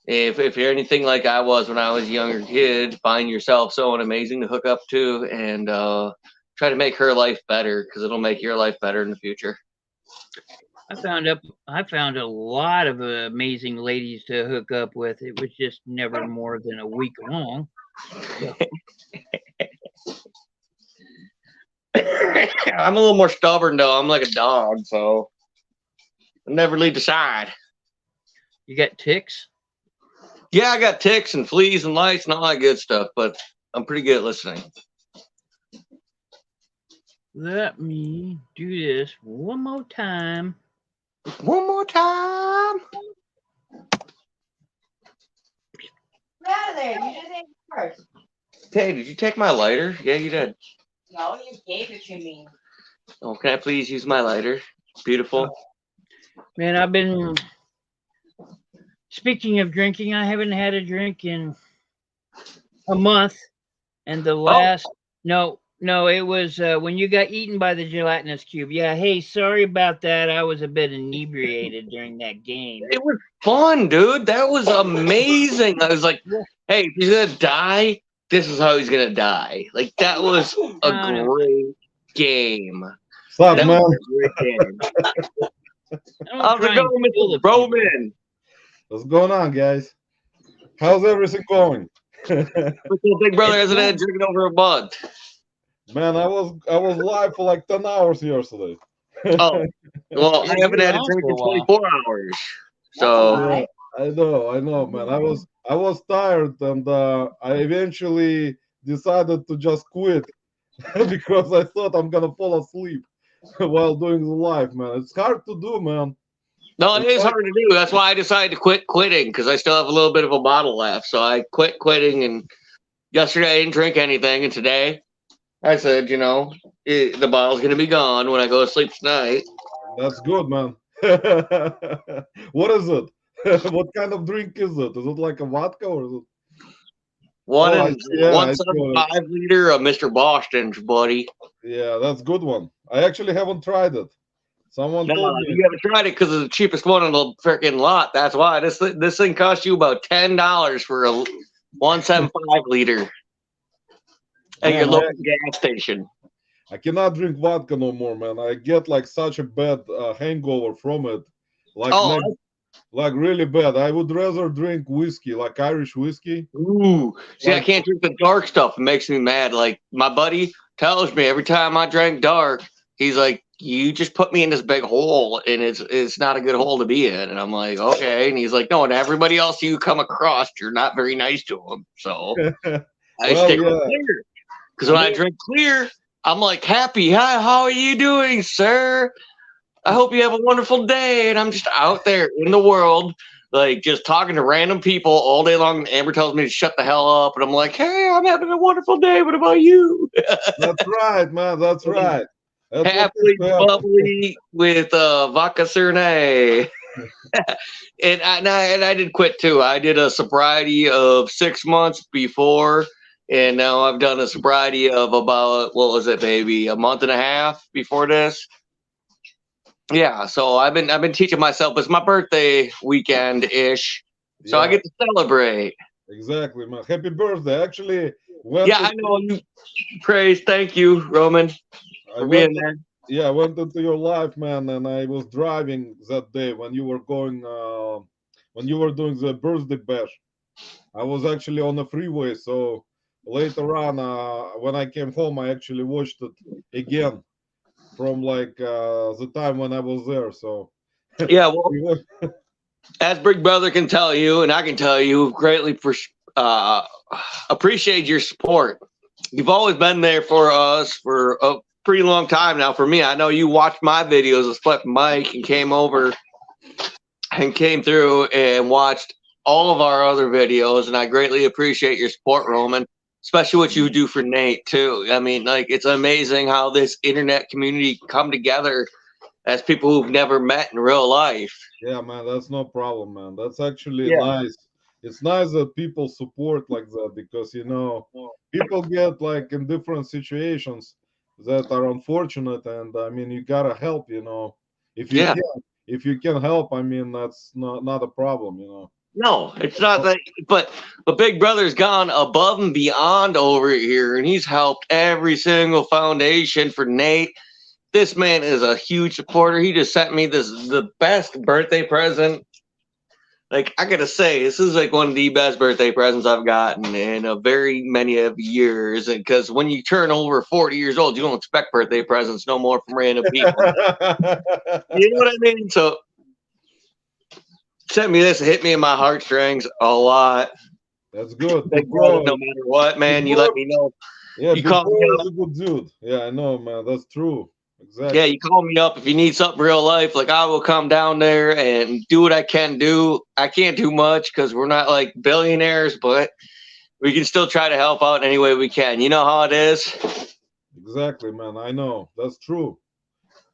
if you're anything like I was when I was a younger kid, find yourself someone amazing to hook up to and try to make her life better because it'll make your life better in the future. I found a lot of amazing ladies to hook up with. It was just never more than a week long. So. I'm a little more stubborn though. I'm like a dog, so I never leave the side. You got ticks? Yeah, I got ticks and fleas and lice and all that good stuff, but I'm pretty good at listening. Let me do this one more time. One more time. Get out of there. You just ate it first. Hey, did you take my lighter? Yeah, you did. No, you gave it to me. Oh, can I please use my lighter? Beautiful. Man, I've been... Speaking of drinking, I haven't had a drink in a month. And the last... No, it was when you got eaten by the gelatinous cube. Yeah, hey, sorry about that. I was a bit inebriated during that game. It was fun, dude. That was amazing. I was like, hey, if he's going to die, this is how he's going to die. Like, that was a great game. What's up, man? Was a great game. How's it going, Mr. Roman? What's going on, guys? How's everything going? Big brother hasn't had drinking over a month. Man, I was live for like 10 hours yesterday. Oh, well, I haven't had a drink in 24 hours. So yeah, I know, man. I was tired, and I eventually decided to just quit because I thought I'm gonna fall asleep while doing the live, man. It's hard to do, man. No, it is hard to do. That's why I decided to quit quitting because I still have a little bit of a bottle left. So I quit quitting, and yesterday I didn't drink anything, and today I said, the bottle's gonna be gone when I go to sleep tonight. That's good, man. What is it? What kind of drink is it? Is it like a vodka or is it? 1.75 liter of Mr. Boston's, buddy. Yeah, that's a good one. I actually haven't tried it. Someone told me. You haven't tried it because it's the cheapest one on the freaking lot. That's why this thing costs you about $10 for a 1.75 liter at your local gas station. I cannot drink vodka no more, man. I get like such a bad hangover from it. Like, like really bad. I would rather drink whiskey, like Irish whiskey. Ooh, see, like, I can't drink the dark stuff. It makes me mad. Like my buddy tells me every time I drink dark, he's like, "You just put me in this big hole, and it's not a good hole to be in." And I'm like, "Okay." And he's like, "No, and everybody else you come across, you're not very nice to them." So I stick with clear. Because when I drink clear, I'm like happy. Hi, how are you doing, sir? I hope you have a wonderful day. And I'm just out there in the world, like just talking to random people all day long. Amber tells me to shut the hell up. And I'm like, hey, I'm having a wonderful day. What about you? That's right, man. That's right. That's happily bubbly with vodka Cernay. and I did quit too. I did a sobriety of 6 months before. And now I've done a sobriety of about, what was it, baby? A month and a half before this. Yeah, so I've been teaching myself. It's my birthday weekend ish, so I get to celebrate. Exactly, man. Happy birthday! Actually, I know you. Praise, thank you, Roman, for being there. Yeah, I went into your life, man, and I was driving that day when you were going, when you were doing the birthday bash. I was actually on the freeway, so later on, when I came home, I actually watched it again from like the time when I was there. So yeah, well, as Big Brother can tell you, and I can tell you, greatly appreciate your support. You've always been there for us for a pretty long time now. For me, I know you watched my videos of Flippin Mike and came over and came through and watched all of our other videos, and I greatly appreciate your support, Roman. Especially what you do for Nate too. I mean, like, it's amazing how this internet community come together as people who've never met in real life. Yeah, man, that's no problem, man. That's actually nice. It's nice that people support like that because people get like in different situations that are unfortunate, and I mean you gotta help. If you can help, I mean that's not a problem. No, it's not that, but Big Brother's gone above and beyond over here, and he's helped every single foundation for Nate. This man is a huge supporter. He just sent me the best birthday present. Like, I gotta say, this is like one of the best birthday presents I've gotten in a very many of years. And because when you turn over 40 years old, you don't expect birthday presents no more from random people. You know what I mean? So sent me this, it hit me in my heartstrings a lot. That's good. Big Brother, no matter what, man, you let me know. Yeah, you call me up. A good dude. Yeah, I know, man. That's true. Exactly. Yeah, you call me up if you need something real life. Like, I will come down there and do what I can do. I can't do much because we're not like billionaires, but we can still try to help out in any way we can. You know how it is. Exactly, man. I know. That's true.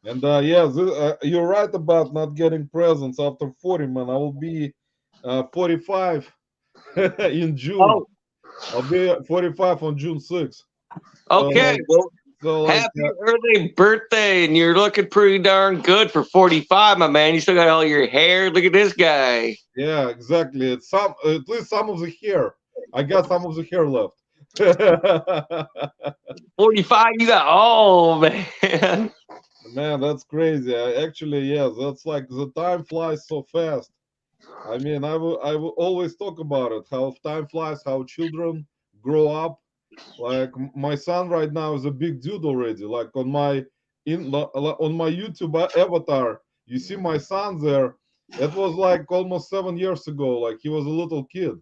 And you're right about not getting presents after 40, man. I will be 45 in June. Oh. I'll be 45 on June 6th. Okay, happy early birthday, and you're looking pretty darn good for 45, my man. You still got all your hair. Look at this guy. Yeah, exactly. It's at least some of the hair. I got some of the hair left. 45, you got, oh man. Man, that's crazy. That's like the time flies so fast. I mean, I will always talk about it, how time flies, how children grow up. Like my son right now is a big dude already. Like on my YouTube avatar, you see my son there. It was like almost 7 years ago. Like he was a little kid,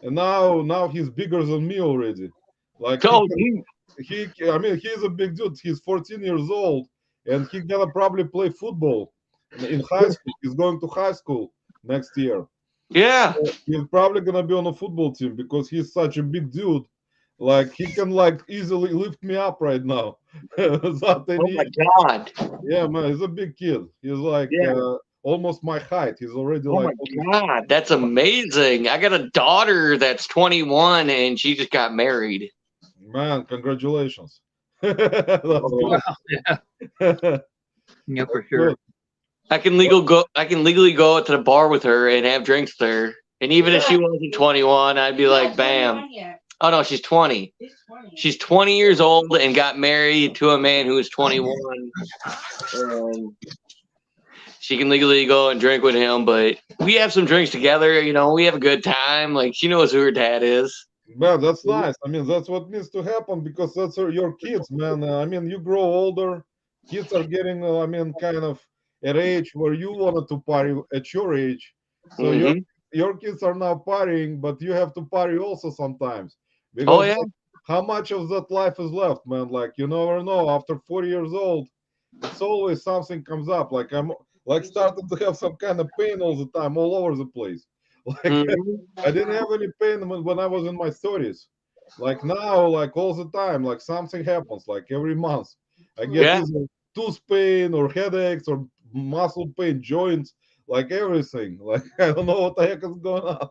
and now he's bigger than me already. Like I mean, he's a big dude. He's 14 years old, and he's gonna probably play football in high school. He's going to high school next year. Yeah, so he's probably gonna be on a football team because he's such a big dude. Like he can like easily lift me up right now. Oh my God! Yeah, man, he's a big kid. He's like almost my height. He's already like. Oh my God, that's amazing! I got a daughter that's 21 and she just got married. Man, congratulations! Wow, yeah, yeah, for sure. Good. I can legally go to the bar with her and have drinks with her, and even if she wasn't 21, I'd be like, bam. Oh no, she's 20. She's 20 years old and got married to a man who is 21. she can legally go and drink with him, but we have some drinks together. You know, we have a good time. Like she knows who her dad is. Man, that's nice. I mean, that's what needs to happen because that's your kids, man. I mean, you grow older, kids are getting, I mean, kind of at age where you wanted to party at your age. So your kids are now partying, but you have to party also sometimes Oh because yeah. how much of that life is left, man? Like you never know. After 40 years old, it's always something comes up. Like I'm like starting to have some kind of pain all the time, all over the place. Like I didn't have any pain when I was in my 30s. Like now, like all the time, like something happens. Like every month, I get Yeah. either tooth pain or headaches or muscle pain, joints, like everything. Like I don't know what the heck is going on.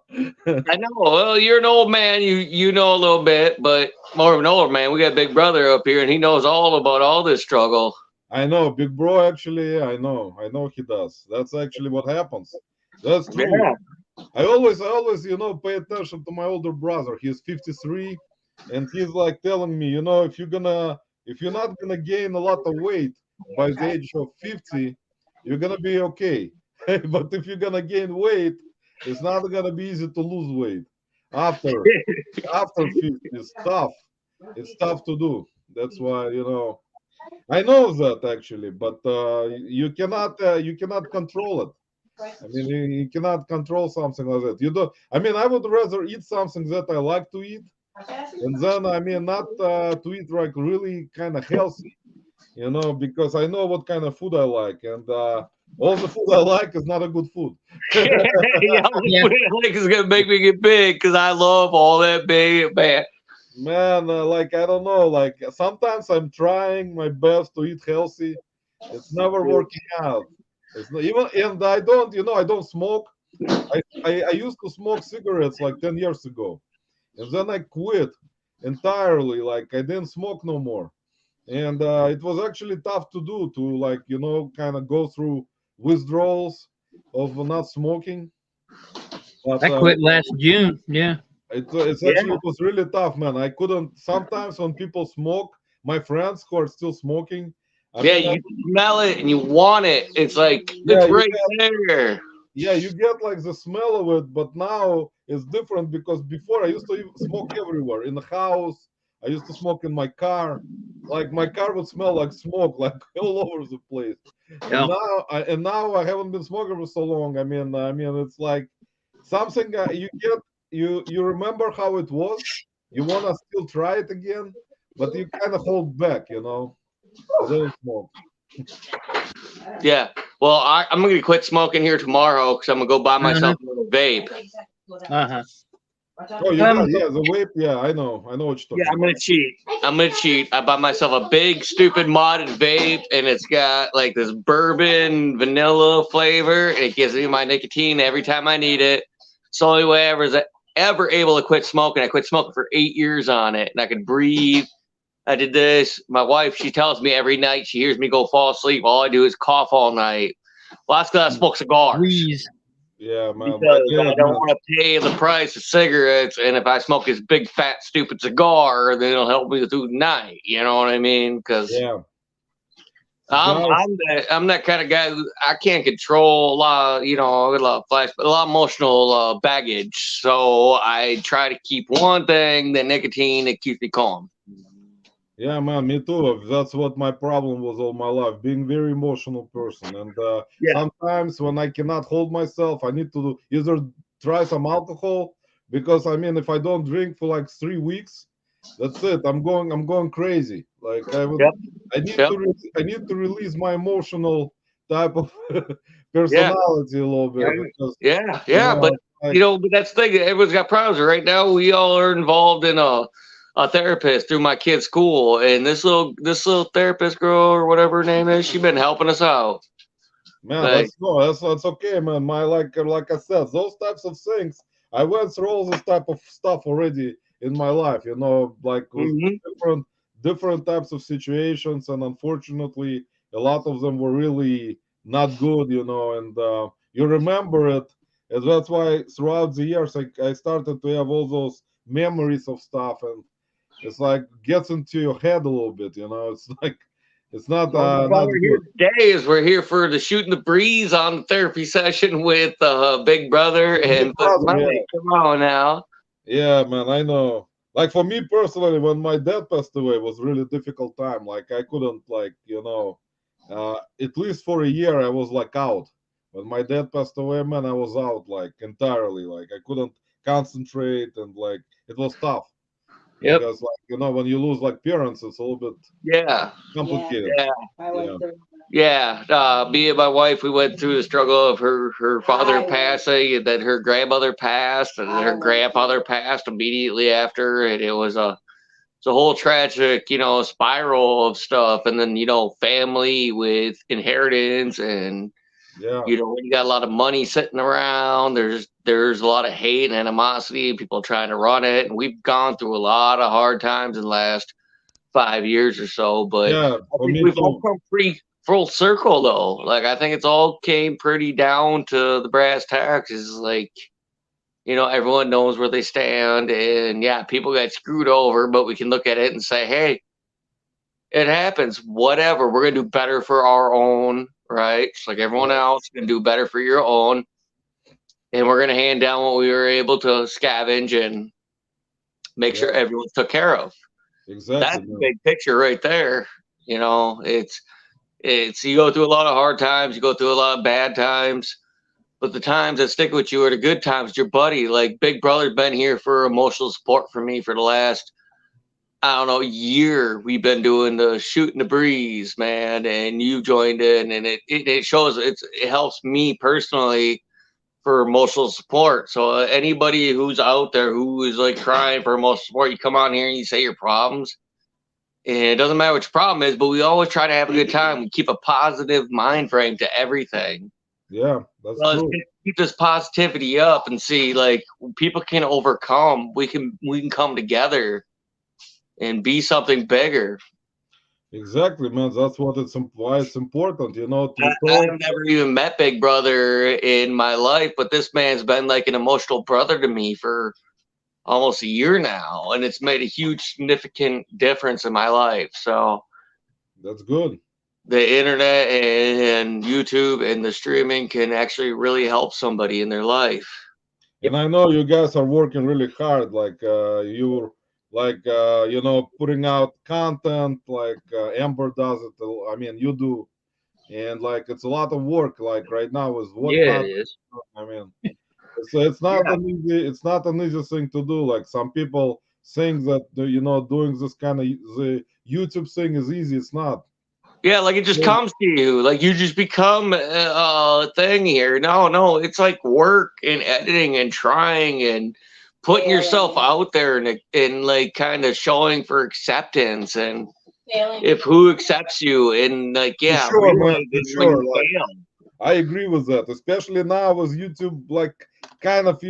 I know. Well, you're an old man. You know a little bit, but more of an older man. We got a big brother up here, and he knows all about all this struggle. I know, big bro. Actually, I know he does. That's actually what happens. That's true. Yeah. I always, pay attention to my older brother. He's 53, and he's like telling me, if you're not gonna gain a lot of weight by the age of 50, you're gonna be okay. But if you're gonna gain weight, it's not gonna be easy to lose weight. After 50, it's tough. It's tough to do. That's why, I know that actually, but you cannot control it. I mean, you cannot control something like that. You don't. I mean, I would rather eat something that I like to eat, and then I mean, not to eat like really kind of healthy, because I know what kind of food I like, and all the food I like is not a good food. Yeah, like it's gonna make me get big because I love all that big man. Man, like I don't know, like sometimes I'm trying my best to eat healthy. It's never working out. It's not even, and I don't smoke. I used to smoke cigarettes like 10 years ago, and then I quit entirely. Like I didn't smoke no more, and it was actually tough to do to like kind of go through withdrawals of not smoking. But I quit last June. Yeah. it's Yeah. actually it was really tough, man. I couldn't. Sometimes when people smoke, my friends who are still smoking, I Yeah, mean, you smell it and you want it. It's like yeah, it's right there. yeah, you get like the smell of it, but now it's different because before I used to smoke everywhere in the house. I used to smoke in my car. Like my car would smell like smoke, like all over the place. And Yeah. now I haven't been smoking for so long. I mean, it's like something you get. You remember how it was. You wanna still try it again, but you kind of hold back. You don't smoke. Yeah. Well, I'm gonna quit smoking here tomorrow because I'm gonna go buy myself a little vape. Uh-huh. Oh, you got yeah, the vape. Yeah, I know what you're talking Yeah, I'm gonna cheat. I'm gonna cheat. I bought myself a big stupid modded vape, and it's got like this bourbon vanilla flavor, and it gives me my nicotine every time I need it. It's the only way I was ever able to quit smoking. I quit smoking for 8 years on it, and I could breathe. I did this. My wife, she tells me every night she hears me go fall asleep. All I do is cough all night. Well, that's because I smoke cigars. Breeze. Yeah, man. Because Yeah, I don't want to pay the price of cigarettes, and if I smoke this big fat stupid cigar, then it'll help me through the night. You know what I mean? Because yeah. I'm that kind of guy who I can't control a lot. A lot of a lot of emotional baggage. So I try to keep one thing, the nicotine, that keeps me calm. Yeah, man, me too. That's what my problem was all my life, being very emotional person. And Yeah. sometimes when I cannot hold myself, I need to either try some alcohol because I mean, if I don't drink for like 3 weeks, that's it. I'm going crazy. Like Yep. I need to release my emotional type of personality a little bit because Yeah. But like, but that's the thing. Everyone's got problems right now. We all are involved in a therapist through my kid's school, and this little therapist girl or whatever her name is, she's been helping us out. man, Like, that's okay, man. My like I said, those types of things. I went through all this type of stuff already in my life. Like with different types of situations, and unfortunately, a lot of them were really not good. And you remember it, and that's why throughout the years I started to have all those memories of stuff, and it's like gets into your head a little bit. It's like It's not Well, not we're here good. today is we're here for the Shooting the Breeze on the therapy session with Big Brother Big and Flippin brother, Mike. yeah. Come on now. Yeah, man, I know. Like for me personally, when my dad passed away, it was really difficult time. Like I couldn't, like, at least for a year I was like out. When my dad passed away, man, I was out like entirely. Like I couldn't concentrate, and like it was tough Yep. because, like, when you lose like parents, it's a little bit Yeah. complicated. Yeah. I Yeah, went through. Yeah, me and my wife, we went through the struggle of her father passing, and then her grandmother passed, and then her grandfather passed immediately after, and it's a whole tragic, spiral of stuff, and then family with inheritance, and yeah, when you got a lot of money sitting around, there's a lot of hate and animosity, people trying to run it, and we've gone through a lot of hard times in the last 5 years or so, but yeah. I For think me we've all too. come pretty full circle though. Like I think it's all came pretty down to the brass tacks. Is like, everyone knows where they stand, and yeah, people got screwed over, but we can look at it and say, hey, it happens. Whatever. We're gonna do better for our own, right? Just like everyone else, gonna do better for your own, and we're gonna hand down what we were able to scavenge and make sure Yeah, everyone's took care of. That's exactly, the man. big picture right there. It's you go through a lot of hard times, you go through a lot of bad times, but the times that stick with you are the good times. Your buddy, like Big Brother's been here for emotional support for me for the last, I don't know, year. We've been doing the Shooting the Breeze, man, and you joined in, and it shows it helps me personally for emotional support. So anybody who's out there who is like crying for emotional support, you come on here and you say your problems, and it doesn't matter what your problem is, but we always try to have a good time. We keep a positive mind frame to everything. Yeah, that's Well, let's true. keep this positivity up and see, like, people can overcome. We can come together and be something bigger. Exactly, man. That's what why it's important, to talk. I've never even met Big Brother in my life, but this man's been like an emotional brother to me for almost a year now, and it's made a huge, significant difference in my life. So That's good. the internet and YouTube and the streaming can actually really help somebody in their life. And I know you guys are working really hard, like you're like putting out content, like Amber does it. I mean, you do, and like it's a lot of work. Like right now is Yeah, whatnot. it is. I mean, it's not Yeah, an easy. It's not an easy thing to do. Like some people think that doing this kind of the YouTube thing is easy. It's not. yeah, like it just comes to you, like you just become a thing here. No, no, it's like work and editing and trying and putting yourself out there and like kind of showing for acceptance, and if who accepts you, and like For yeah, sure, man. For realizing when sure. you Like fail. I agree with that, especially now with YouTube, like kind of,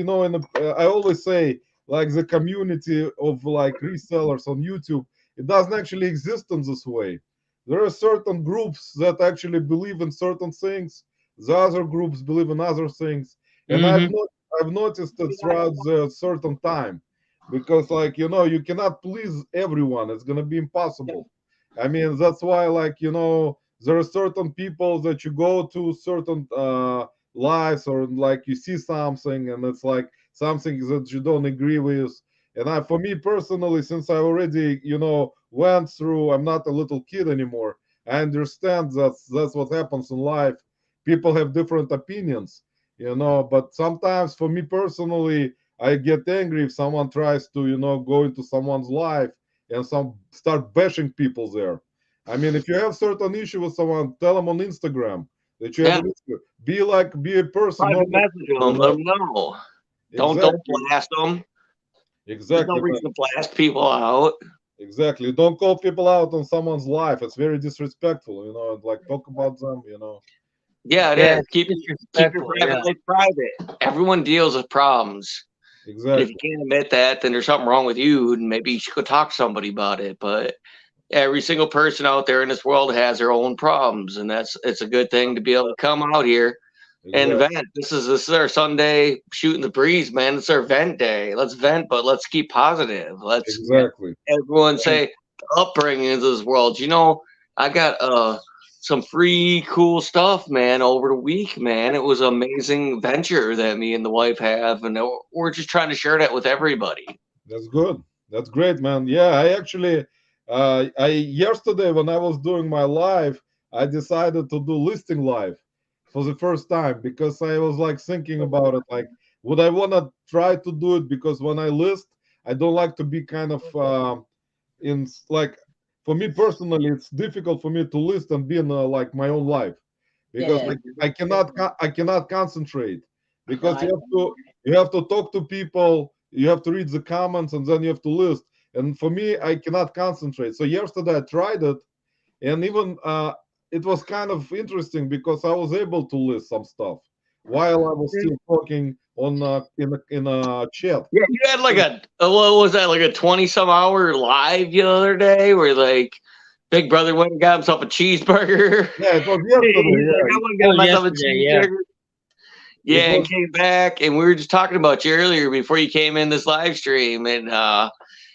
I always say, like the community of like resellers on YouTube, it doesn't actually exist in this way. There are certain groups that actually believe in certain things. The other groups believe in other things, and Mm-hmm. I've noticed it throughout the certain time, because like you cannot please everyone. It's gonna be impossible. I mean, that's why, like, there are certain people that you go to certain lives, or like you see something and it's like something that you don't agree with. And for me personally, since I already went through, I'm not a little kid anymore. I understand that's what happens in life. People have different opinions, but sometimes for me personally, I get angry if someone tries to go into someone's life and some start bashing people there. I mean, if you have certain issue with someone, tell them on Instagram that you have Yeah, an issue. Be a person, private normal message person, them, let them know. Don't Exactly, blast them. There's no exactly, man. reason to blast people out. Exactly. Don't call people out on someone's life. It's very disrespectful, and like talk about them. Yeah, it Yeah, is. it's Keep your disrespectful. private Yeah. life private. Everyone deals with problems. And if you Exactly. can't admit that, then there's something wrong with you, and maybe you should go talk to somebody about it. But every single person out there in this world has their own problems, and it's a good thing to be able to come out here and Exactly. vent. This is our Sunday shooting the breeze, man. It's our vent day. Let's vent, but let's keep positive. Let's Yeah. Exactly. everyone And say upbringing into this world. I got some free cool stuff, man, over the week, man. It was an amazing venture that me and the wife have, and we're just trying to share that with everybody. That's good. That's great, man. Yeah, I actually, I yesterday when I was doing my live, I decided to do listing live for the first time because I was like thinking about it, like, would I want to try to do it? Because when I list, I don't like to be kind of like, for me personally, it's difficult for me to list and be in like my own life because Yeah. I cannot concentrate because I- you have to talk to people, you have to read the comments, and then you have to list. And for me, I cannot concentrate. So yesterday I tried it, and even it was kind of interesting because I was able to list some stuff while I was still talking on in a chat. Yeah, you had like what was that, like a 20 some hour live the other day where like Big Brother went and got himself a cheeseburger. Yeah, it was He's like, yesterday. I went and got myself a Yesterday, yeah. cheeseburger. Yeah, Yeah, and came back, and we were just talking about you earlier before you came in this live stream, and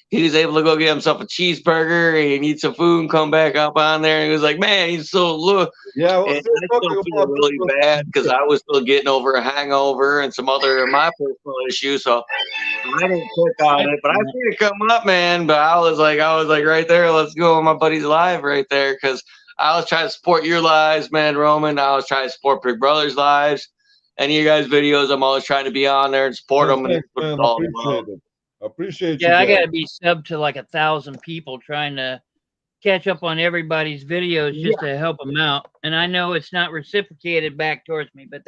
he was able to go get himself a cheeseburger and eat some food and come back up on there, and he was like, "Man, he's so look." yeah, I was And still I still talking feel about really bad because I was still getting over a hangover and some other of my personal issues, so I didn't click on it, but I seen it come up, man. But I was like right there. Let's go on my buddy's live right there because I was trying to support your lives, man, Roman. I was trying to support Big Brother's lives. Any of you guys' videos, I'm always trying to be on there and support them, and Thanks, that's what it's man. all Appreciate about. it. Appreciate you Yeah, I guys. gotta be subbed to like 1,000 people trying to catch up on everybody's videos just to help them out. And I know it's not reciprocated back towards me, but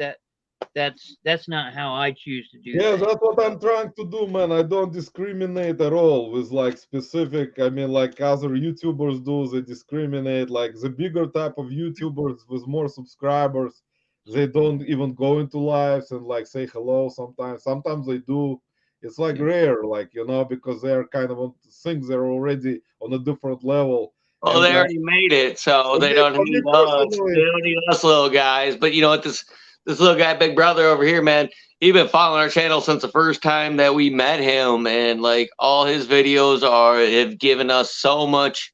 that's not how I choose to do Yeah, things. that's what I'm trying to do, man. I don't discriminate at all with like specific, I mean, like other YouTubers do, they discriminate. Like the bigger type of YouTubers with more subscribers, they don't even go into lives and like say hello sometimes. Sometimes they do. It's like rare, like, because they're kind of on things, they're already on a different level. Well, And they already made it, so they don't for me need us. personally, They don't need us little guys. But you know what? This little guy, Big Brother over here, man, he been following our channel since the first time that we met him, and like all his videos have given us so much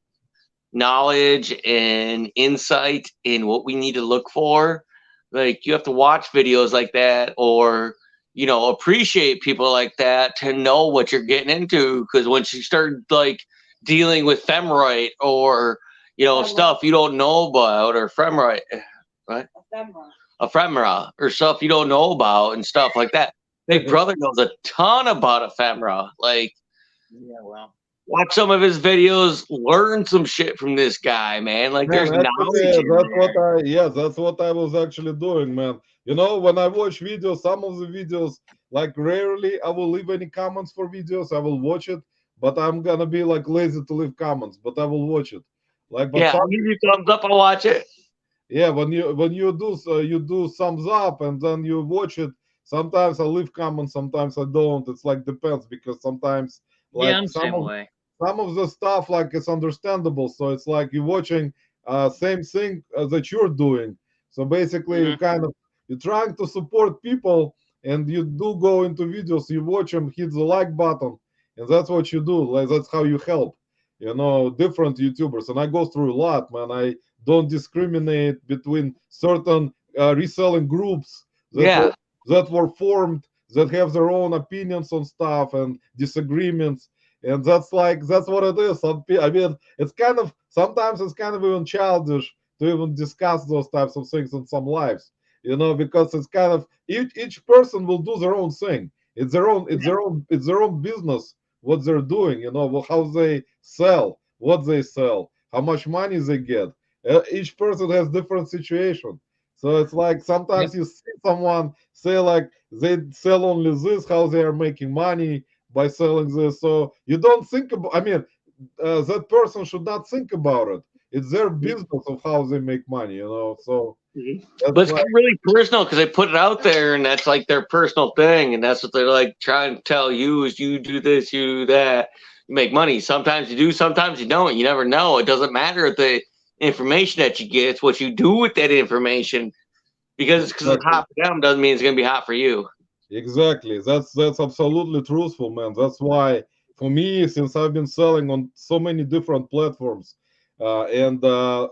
knowledge and insight in what we need to look for. Like you have to watch videos like that, or appreciate people like that to know what you're getting into. Because once you start like dealing with femorite or stuff you don't know about, or femorite, right? Ephemera or stuff you don't know about and stuff like that. Big Brother knows a ton about ephemera. Like, Yeah, well. watch some of his videos, learn some shit from this guy, man. Like, there's man, knowledge in there. that's what I was actually doing, man. When I watch videos, some of the videos, like rarely I will leave any comments for videos. I will watch it, but I'm gonna be like lazy to leave comments, but I will watch it. Like, but Yeah, I'll give you thumbs up. I'll watch it. yeah, when you do so, you do thumbs up and then you watch it. Sometimes I leave comments, sometimes I don't. It's like depends because sometimes Yeah, like I'm the same way. some of the stuff like it's understandable. So it's like you're watching same thing that you're doing. So basically, Mhm. you're trying to support people, and you do go into videos, you watch them, hit the like button, and that's what you do. Like that's how you help. Different YouTubers, and I go through a lot, man. I don't discriminate between certain reselling groups Yeah. that were formed that have their own opinions on stuff and disagreements, and that's what it is. I mean, it's kind of sometimes it's kind of even childish to even discuss those types of things in some lives, because it's kind of each person will do their own thing. It's their own business what they're doing. How they sell, what they sell, how much money they get. Each person has different situation. So it's like Yep. sometimes you see someone say like they sell only this, how they are making money by selling this. So you don't think about. I mean, that person should not think about it. It's their business of how they make money. So But that's it's like really personal because they put it out there, and that's like their personal thing, and that's what they're like trying to tell you is you do this, you do that, you make money. Sometimes you do, sometimes you don't. You never know. It doesn't matter the information that you get; it's what you do with that information. Because it's exactly. hot for them doesn't mean it's gonna be hot for you. Exactly. That's absolutely truthful, man. That's why for me, since I've been selling on so many different platforms, And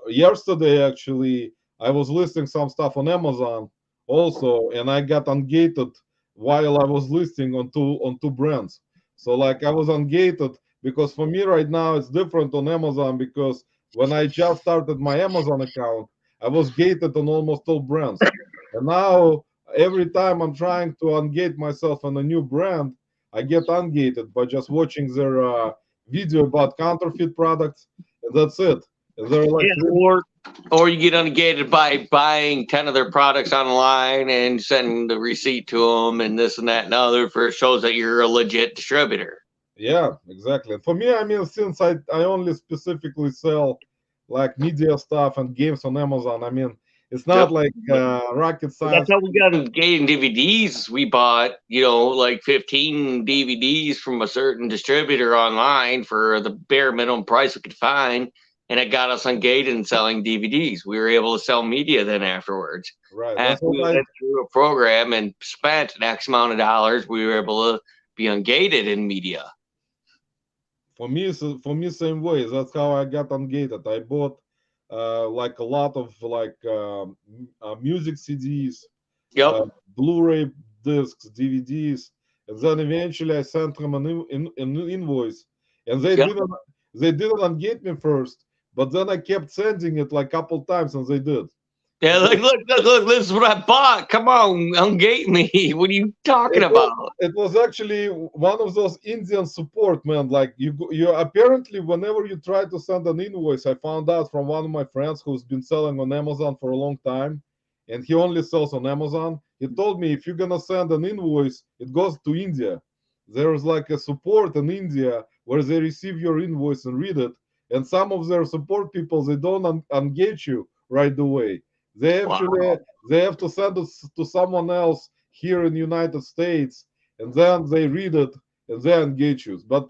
yesterday, actually, I was listing some stuff on Amazon also, and I got ungated while I was listing on two brands. So like I was ungated because for me right now it's different on Amazon because when I just started my Amazon account, I was gated on almost all brands. And now every time I'm trying to ungate myself on a new brand, I get ungated by just watching their video about counterfeit products, and that's it. And they're like, Yeah, or you get ungated by buying 10 of their products online and sending the receipt to them and this and that and other for it shows that you're a legit distributor. yeah, exactly. And for me, I mean, since I only specifically sell like media stuff and games on Amazon, I mean, it's not like rocket That's science. how we got gated DVDs. We bought, like 15 DVDs from a certain distributor online for the bare minimum price we could find. And it got us ungated and selling DVDs. We were able to sell media then afterwards. Right. That's After we what went through a program and spent an X amount of dollars, we were able to be ungated in media. For me, same way. That's how I got ungated. I bought like a lot of like music CDs, Yep. Blu-ray discs, DVDs, and then eventually I sent them an invoice, and Yep. they didn't ungate me first, but then I kept sending it like a couple times, and they did. Yeah, like look, this is what I bought. Come on, ungate me. What are you talking about? It was actually one of those Indian support, man. Like you apparently whenever you try to send an invoice, I found out from one of my friends who's been selling on Amazon for a long time, and he only sells on Amazon. He told me if you're gonna send an invoice, it goes to India. There's like a support in India where they receive your invoice and read it, and some of their support people they don't engage you right away. They actually Wow. they have to send it to someone else here in the United States, and then they read it and they engage you. But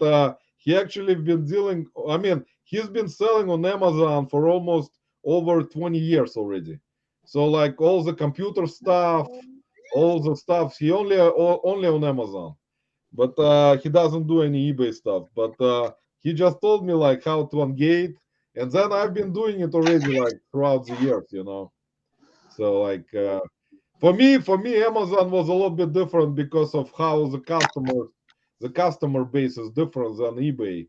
he actually been dealing. I mean, he's been selling on Amazon for almost over 20 years already. So like all the computer stuff, all the stuff, he only on Amazon. But he doesn't do any eBay stuff. But he just told me like how to ungate, and then I've been doing it already like throughout the years, you know. So like for me, Amazon was a little bit different because of how the customer base is different than eBay.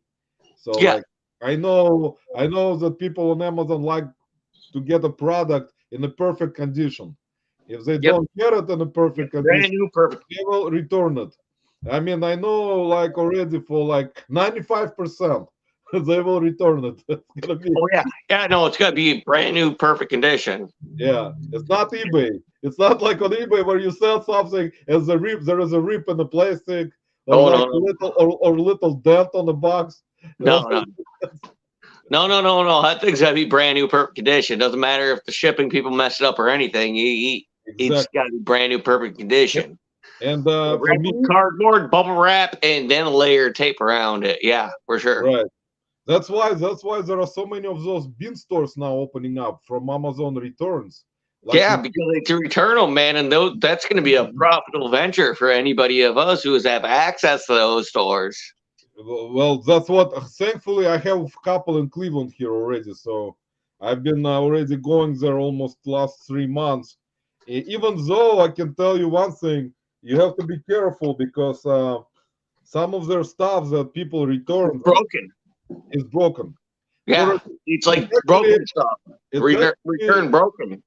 So Yeah. like I know that people on Amazon like to get a product in a perfect condition. If they Yep. don't get it in a perfect Brand condition, new, perfect. they will return it. I mean, I know like already for like 95%, they will return it. It's gonna be Oh yeah. No, it's gonna be brand new, perfect condition. Yeah, it's not eBay. It's not like on eBay where you sell something and there is a rip in the plastic or Oh like no, a little or little dent on the box. You know? no. No. That thing's gotta be brand new, perfect condition. Doesn't matter if the shipping people mess it up or anything. It's Exactly. gotta be brand new, perfect condition. And for Wrap me, it cardboard, bubble wrap, and then a layer of tape around it. Yeah, for sure. right. That's why there are so many of those bin stores now opening up from Amazon returns. Like Yeah, because it's a return them, man, and that's going to be a profitable venture for anybody of us who have access to those stores. well, that's what. Thankfully, I have a couple in Cleveland here already, so I've been already going there almost last 3 months. Even though I can tell you one thing, you have to be careful because some of their stuff that people return Broken. is broken. Yeah, it's like broken stuff. Return broken.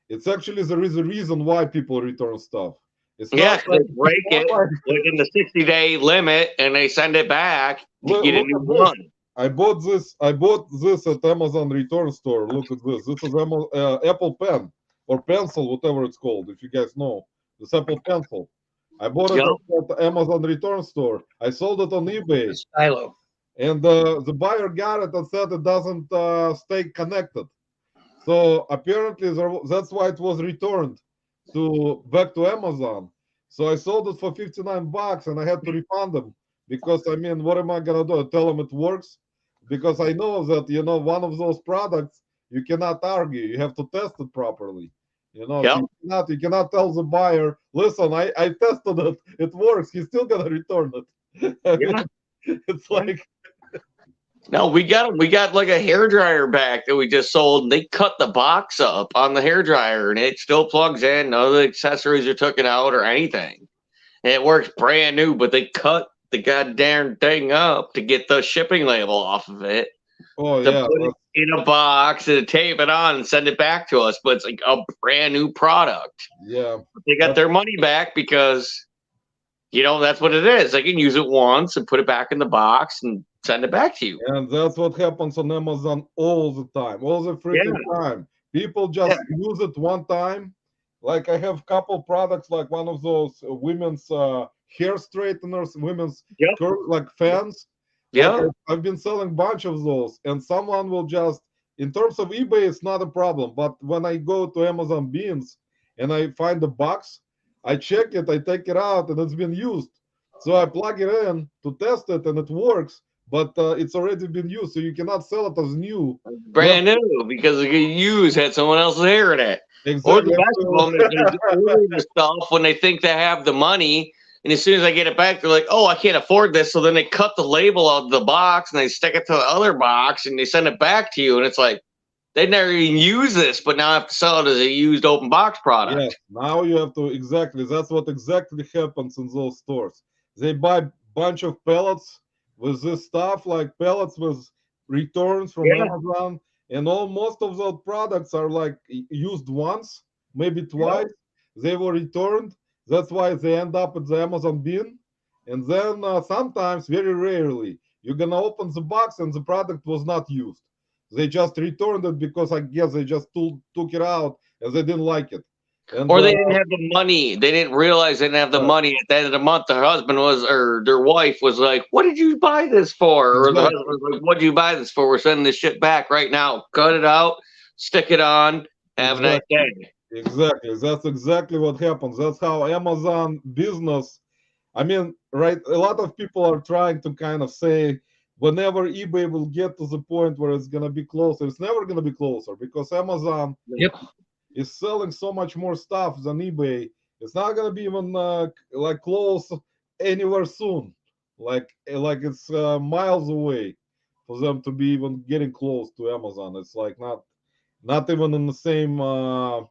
It's actually there is a reason why people return stuff. It's Yeah, not like they break it within the 60-day limit, and they send it back to get a new one. I bought this at Amazon return store. Look at this. This is Apple Pen or pencil, whatever it's called. If you guys know, this Apple Pencil. I bought it at the Amazon return store. I sold it on eBay. Stylo. And the buyer got it and said it doesn't stay connected. So apparently that's why it was returned back to Amazon. So I sold it for $59 and I had to refund them because I mean, what am I gonna do? Tell them it works? Because I know that one of those products you cannot argue. You have to test it properly. So you cannot tell the buyer, listen, I tested it, it works. He's still gonna return it. I mean, it's like No, we got like a hair dryer back that we just sold, and they cut the box up on the hair dryer, and it still plugs in. None of the accessories are taken out or anything. And it works brand new, but they cut the goddamn thing up to get the shipping label off of it, Oh to yeah, put it in a box and tape it on and send it back to us. But it's like a brand new product. yeah. They got their money back because, that's what it is. They can use it once and put it back in the box and send it back to you. And that's what happens on Amazon all the time, all the freaking time. People just use it one time. Like I have couple products, like one of those women's hair straighteners, women's like fans. Yeah. Like I've been selling a bunch of those, and someone will just, in terms of eBay, it's not a problem. But when I go to Amazon Beans and I find the box, I check it, I take it out, and it's been used. So I plug it in to test it, and it works. But it's already been used, so you cannot sell it as new. Brand new, because the used had someone else's hair in it. Exactly. Or the best of them is they order the stuff when they think they have the money, and as soon as I get it back, they're like, "Oh, I can't afford this." So then they cut the label of the box and they stick it to the other box and they send it back to you, and it's like they never even use this, but now I have to sell it as a used open box product. Yes, now you have to exactly. That's what exactly happens in those stores. They buy bunch of pellets with this stuff, like pellets with returns from Amazon, and most of those products are like used once, maybe twice. They were returned. That's why they end up at the Amazon bin. And then sometimes, very rarely, you're gonna open the box and the product was not used. They just returned it because I guess they just took it out and they didn't like it. And, or they didn't have the money. They didn't realize they didn't have the money at the end of the month. Their husband was, or their wife was like, "What did you buy this for?" Or the husband was like, "What did you buy this for? We're sending this shit back right now. Cut it out, stick it on. Have a nice day." Exactly. That's exactly what happens. That's how Amazon business. I mean, right? A lot of people are trying to kind of say, whenever eBay will get to the point where it's gonna be closer, it's never gonna be closer because Amazon is selling so much more stuff than eBay. It's not gonna be even like close anywhere soon. Like it's miles away for them to be even getting close to Amazon. It's like not even in the same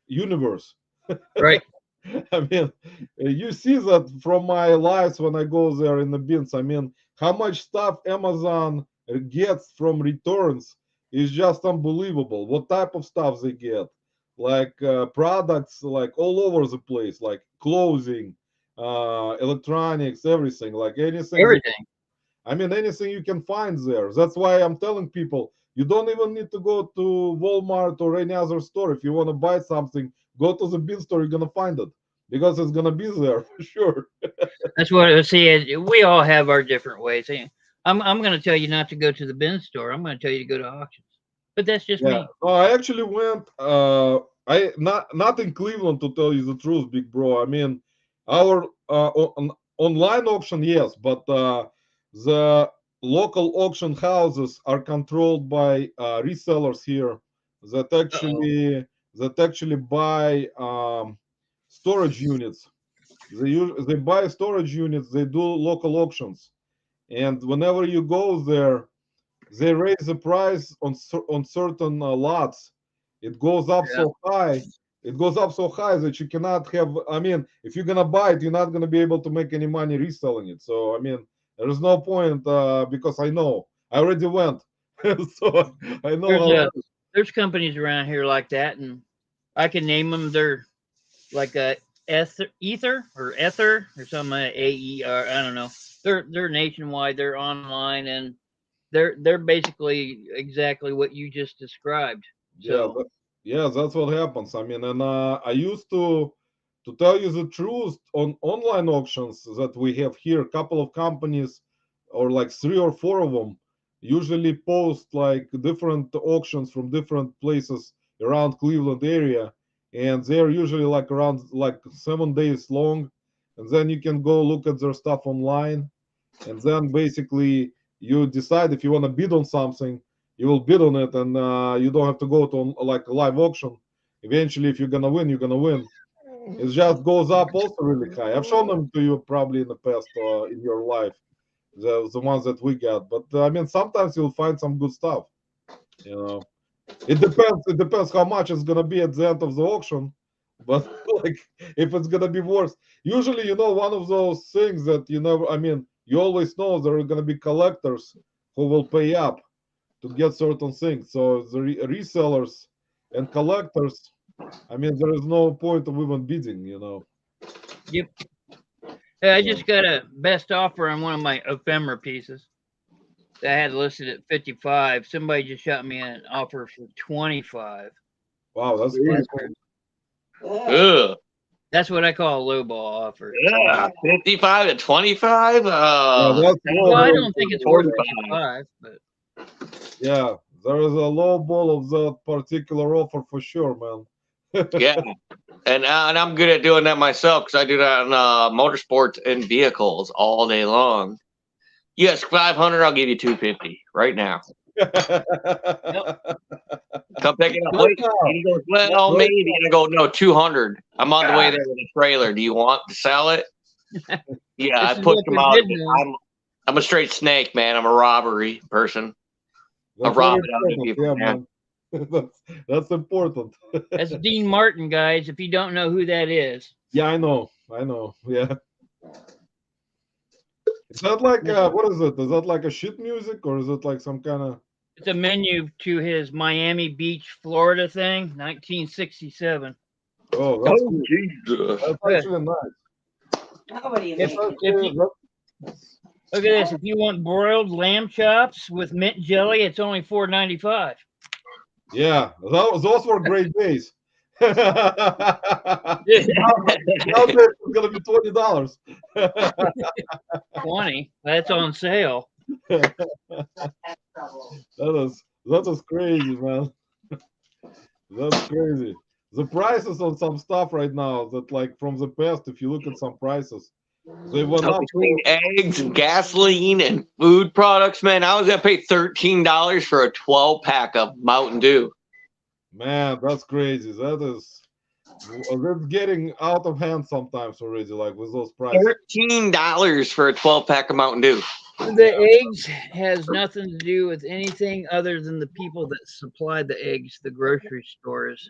universe. Right. I mean, you see that from my lives when I go there in the bins. I mean, how much stuff Amazon gets from returns is just unbelievable. What type of stuff they get, like products, like all over the place, like clothing, electronics, everything, like anything. Everything. I mean, anything you can find there. That's why I'm telling people you don't even need to go to Walmart or any other store. If you want to buy something, go to the bin store. You're gonna find it because it's gonna be there for sure. That's what I see. We all have our different ways. I'm going to tell you not to go to the bin store. I'm going to tell you to go to auctions. But that's just me. No, I actually went. I not in Cleveland, to tell you the truth, big bro. I mean, our online auction, yes, but the local auction houses are controlled by resellers here that actually buy storage units. They buy storage units. They do local auctions, and whenever you go there, they raise the price on certain lots. It goes up so high. It goes up so high that you cannot have. I mean, if you're gonna buy it, you're not gonna be able to make any money reselling it. So I mean, there is no point because I know I already went, so I know. There's companies around here like that, and I can name them. They're like a Ether or something. AER. I don't know. They're nationwide. They're online, and they're basically exactly what you just described. So Yeah, that's what happens. I mean, and I used to tell you the truth, on online auctions that we have here, a couple of companies, or like 3 or 4 of them, usually post like different auctions from different places around Cleveland area, and they're usually like around like 7 days long, and then you can go look at their stuff online, and then basically you decide if you want to bid on something, you will bid on it, and you don't have to go to like a live auction. Eventually, if you're gonna win, you're gonna win. It just goes up also really high. I've shown them to you probably in the past in your life. the ones that we got. But I mean, sometimes you'll find some good stuff. You know, it depends. It depends how much it's gonna be at the end of the auction. But like, if it's gonna be worth, usually, one of those things that I mean, you always know there are gonna be collectors who will pay up to get certain things. So the resellers and collectors, I mean, there is no point of even bidding. Yep. I just got a best offer on one of my ephemera pieces that I had listed at 55. Somebody just shot me an offer for 25. Wow, that's pretty cool. Ugh. That's what I call a lowball offer. Yeah, 55 to 25. Well, I don't think it's worth 55, but yeah, there is a low ball of that particular offer for sure, man. Yeah, and I'm good at doing that myself because I do that on motorsports and vehicles all day long. You ask 500, I'll give you 250 right now. Come pick it up. Wait, he goes, well, maybe. I go, no, 200. I'm on the way there with a trailer. Do you want to sell it? Yeah, I put them out. I'm a straight snake, man. I'm a robbery person. I rob it out of people, man. That's important. That's Dean Martin, guys. If you don't know who that is. Yeah, I know. Yeah. Is that like what is it? Is that like a shit music or is it like some kind of? It's a menu to his Miami Beach, Florida thing, 1967. Oh, that's cool. Jesus. That's actually nice. Look at this. If you want broiled lamb chops with mint jelly, it's only $4.95. Yeah, those were great days. Now it's gonna be $20. 20. That's on sale. That is crazy, man. That's crazy. The prices on some stuff right now that like from the past, if you look at some prices, they went up. Between eggs and gasoline and food products, man, I was gonna pay $13 for a 12-pack of Mountain Dew. Man, that's crazy. That's getting out of hand sometimes already, like with those prices. $13 for a 12-pack of Mountain Dew. The eggs has nothing to do with anything other than the people that supply the eggs, the grocery stores.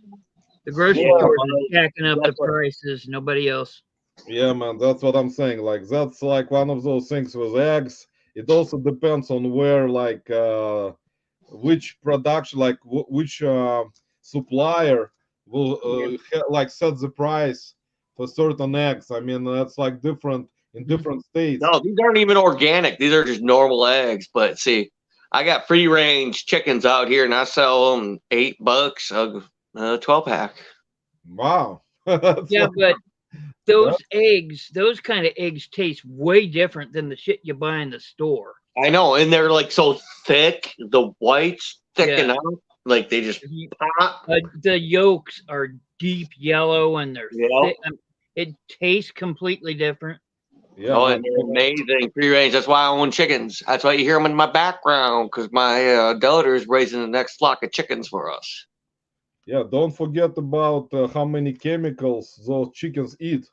The grocery stores are jacking up the prices, nobody else. Yeah, man, that's what I'm saying. Like that's like one of those things with eggs. It also depends on where, like, which production, like which supplier will like set the price for certain eggs. I mean, that's like different in different states. No, these aren't even organic. These are just normal eggs. But see, I got free range chickens out here, and I sell them $8 a 12-pack. Wow. Yeah, but those eggs, those kind of eggs taste way different than the shit you buy in the store. I know, and they're like so thick. The whites thicken out, like they just pop. The yolks are deep yellow, and they're thick. It tastes completely different. Yeah, oh, and they're amazing free range. That's why I own chickens. That's why you hear them in my background, because my daughter is raising the next flock of chickens for us. Yeah, don't forget about how many chemicals those chickens eat,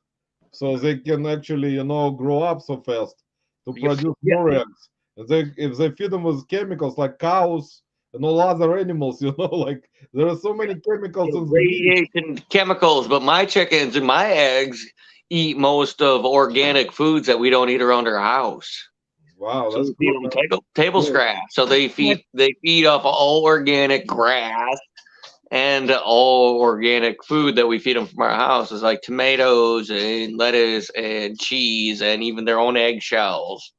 so they can actually, grow up so fast to produce more eggs. And if they feed them with chemicals like cows and all other animals, like there are so many chemicals in radiation chemicals. But my chickens and my eggs eat most of organic foods that we don't eat around our house. Wow, that's cool. Table scraps. So they feed off all organic grass and all organic food that we feed them from our house is like tomatoes and lettuce and cheese and even their own eggshells.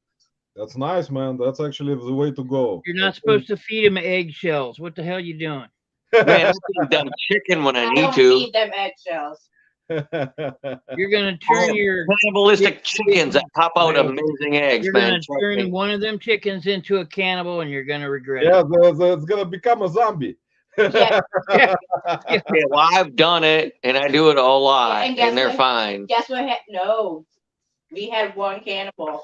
That's nice, man. That's actually the way to go. You're not supposed to feed them eggshells. What the hell are you doing? Man, I feed them chicken when I need to. Feed them eggshells. You're gonna turn your cannibalistic chickens that pop out amazing eggs. You're gonna turn one of them chickens into a cannibal, and you're gonna regret it. Yeah, it's gonna become a zombie. Yeah, well, I've done it, and I do it a lot, and they're fine. Guess what? No, we had one cannibal.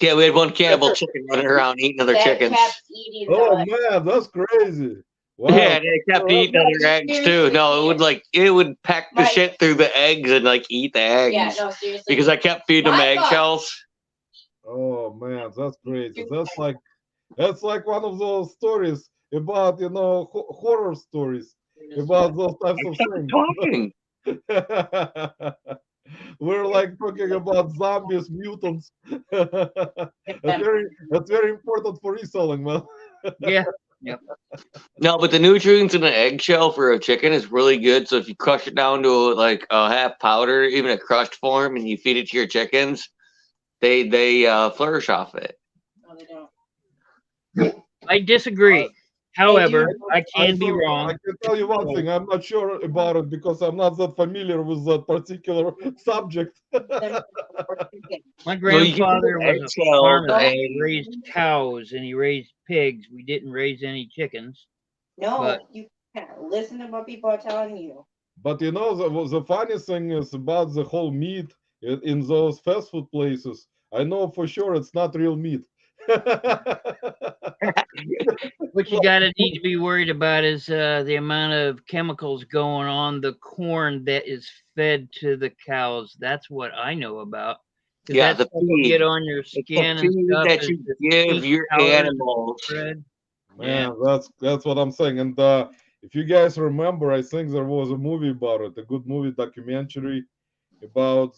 Yeah, we had one cannibal chicken running around eating other chickens. Man, that's crazy. Wow. Yeah, they kept eating other eggs too. No, it would peck the shit through the eggs and like eat the eggs. Yeah, no, seriously. Because I kept feeding them eggshells. Oh man, that's crazy. That's like one of those stories about horror stories about those types I of kept things. talking. We're like talking about zombies, mutants. them. That's very important for reselling, man. Yeah. Yep. No, but the nutrients in an eggshell for a chicken is really good. So if you crush it down to like a half powder, even a crushed form, and you feed it to your chickens, they flourish off it. No, they don't. I disagree. However, I can be I wrong. can tell you one thing. I'm not sure about it because I'm not that familiar with that particular subject. My Well, you get grandfather the was a eggshells farmer. He and raised cows and he raised pigs. We didn't raise any chickens. But No, you can't listen to what people are telling you. But the funny thing is about the whole meat in those fast food places. I know for sure it's not real meat. what you gotta need to be worried about is the amount of chemicals going on the corn that is fed to the cows. That's what I know about. Because yeah, that the stuff will feed. get on your It's the skin and feed stuff. that Is you the give pink your powders that animals. spread. Yeah. Man, that's what I'm saying. And if you guys remember, I think there was a movie about it, a good movie documentary about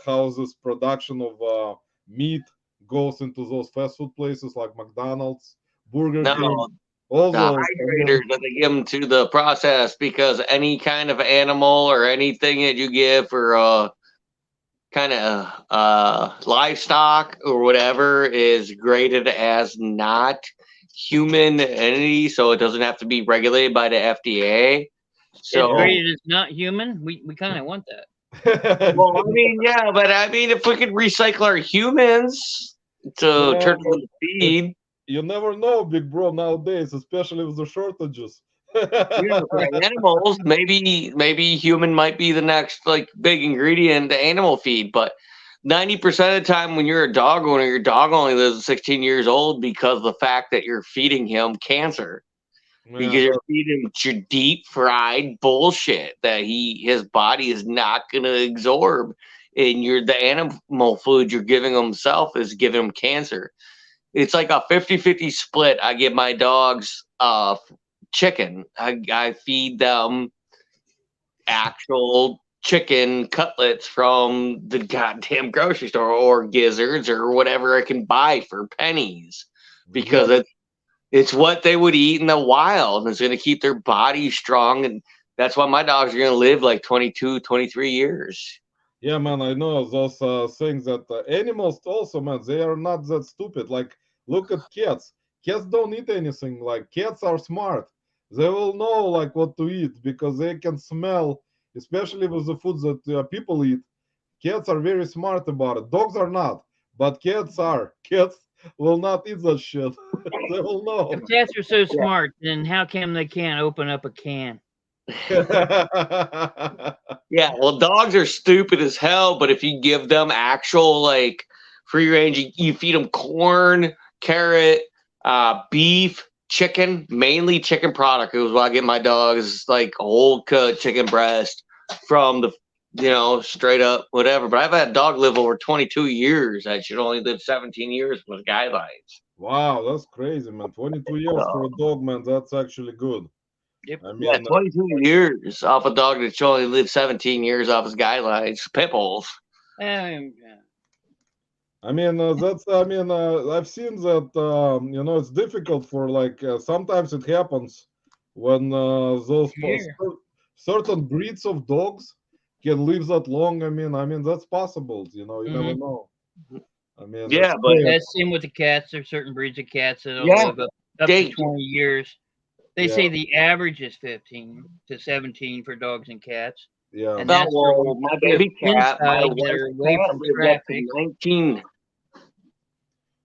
how this production of meat goes into those fast food places like McDonald's, Burger King, No, all the those. I hydrators mean, that they give them to the process because any kind of animal or anything that you give for kind of livestock or whatever is graded as not human entity, so it doesn't have to be regulated by the FDA. It's So, graded as not human. We kind of want that. well, I mean, yeah, but I mean, if we could recycle our humans to yeah, turn but into feed, you never know, big bro, nowadays, especially with the shortages. yeah, for animals, maybe human might be the next like big ingredient to animal feed, but 90% of the time when you're a dog owner, your dog only lives to 16 years old because of the fact that you're feeding him cancer. Man, Because you're feeding him deep fried bullshit that his body is not gonna absorb. And the animal food you're giving himself is giving him cancer. It's like a 50-50 split. I give my dogs chicken. I feed them actual chicken cutlets from the goddamn grocery store or gizzards or whatever I can buy for pennies because yeah, it's what they would eat in the wild and it's going to keep their body strong, and that's why my dogs are going to live like 22, 23 years. yeah, man, I know those things that animals also, man, they are not that stupid. Like, look at cats. Cats don't eat anything. Like, cats are smart. They will know like what to eat because they can smell, especially with the foods that people eat. Cats are very smart about it. Dogs are not, but cats are. Cats will not eat that shit. They will If know. cats are so smart, then how come they can't open up a can? Yeah, well, dogs are stupid as hell, but if you give them actual like free range, you feed them corn, carrot, beef, chicken, mainly chicken product. It was what I get my dogs like whole cut chicken breast from the straight up whatever. But I've had a dog live over 22 years. That should only live 17 years with guidelines. Wow, that's crazy, man. 22 years for a dog, man. That's actually good. Yep. I Yeah, mean, 22 years off a dog that should only live 17 years off his guidelines. Pit bulls. Yeah. that's. I've seen that. It's difficult for like. Sometimes it happens when Here. certain breeds of dogs can live that long. That's possible. You never Hmm. know. I mean, Yeah, it's but crazy. That's same with the cats. There's certain breeds of cats that'll yeah, live up to they 20 years. They Yeah, say the average is 15 to 17 for dogs and cats. yeah. And no, that's for well, my live baby cat, my inside that wife's are away cat from lived up to traffic. 19.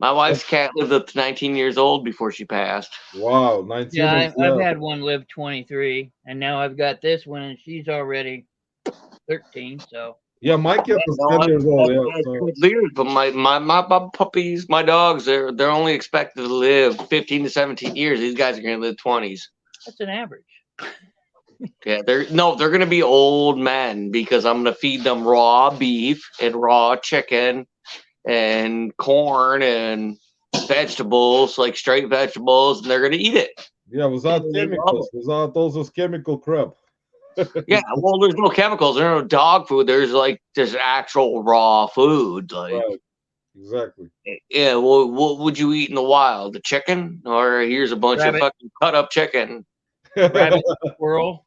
My wife's cat lived up to 19 years old before she passed. Wow, 19 Yeah, is I've yeah. had one live 23, and now I've got this one, and she's already 13. So Yeah, my cat Yeah, is no, 10 years old. Yeah, that's so good leaders, but my puppies, my dogs, they're only expected to live 15 to 17 years. These guys are going to live 20s. that's an average. Yeah, they're going to be old men because I'm going to feed them raw beef and raw chicken and corn and vegetables, like straight vegetables, and they're gonna eat it. Yeah, without And they love chemicals, without all this chemical crap. Yeah, well, there's no chemicals. There's no dog food. There's like just actual raw food. Like, Right. Exactly. yeah. Well, what would you eat in the wild? The chicken, or here's a bunch Rabbit. of fucking cut up chicken. Rabbit, squirrel.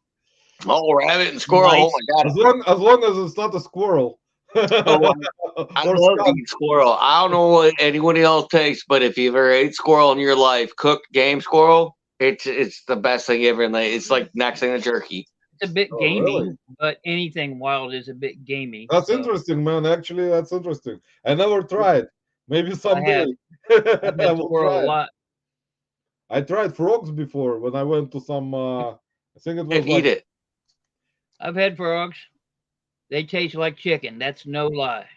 Oh, rabbit and squirrel. Mice. Oh my god. As long as it's not a squirrel. Oh, I Or love skunk. eating squirrel. I don't know what anyone else takes, but if you ever ate squirrel in your life, cooked game squirrel, it's the best thing ever. And it's like next thing to jerky. It's a bit Oh, gamey, really? but anything wild is a bit gamey. That's so interesting, man. Actually, that's interesting. I never tried. Maybe someday I've I had will squirrel try a it. lot. I tried frogs before when I went to some. I think it was And like eat it. I've had frogs. They taste like chicken. That's no lie.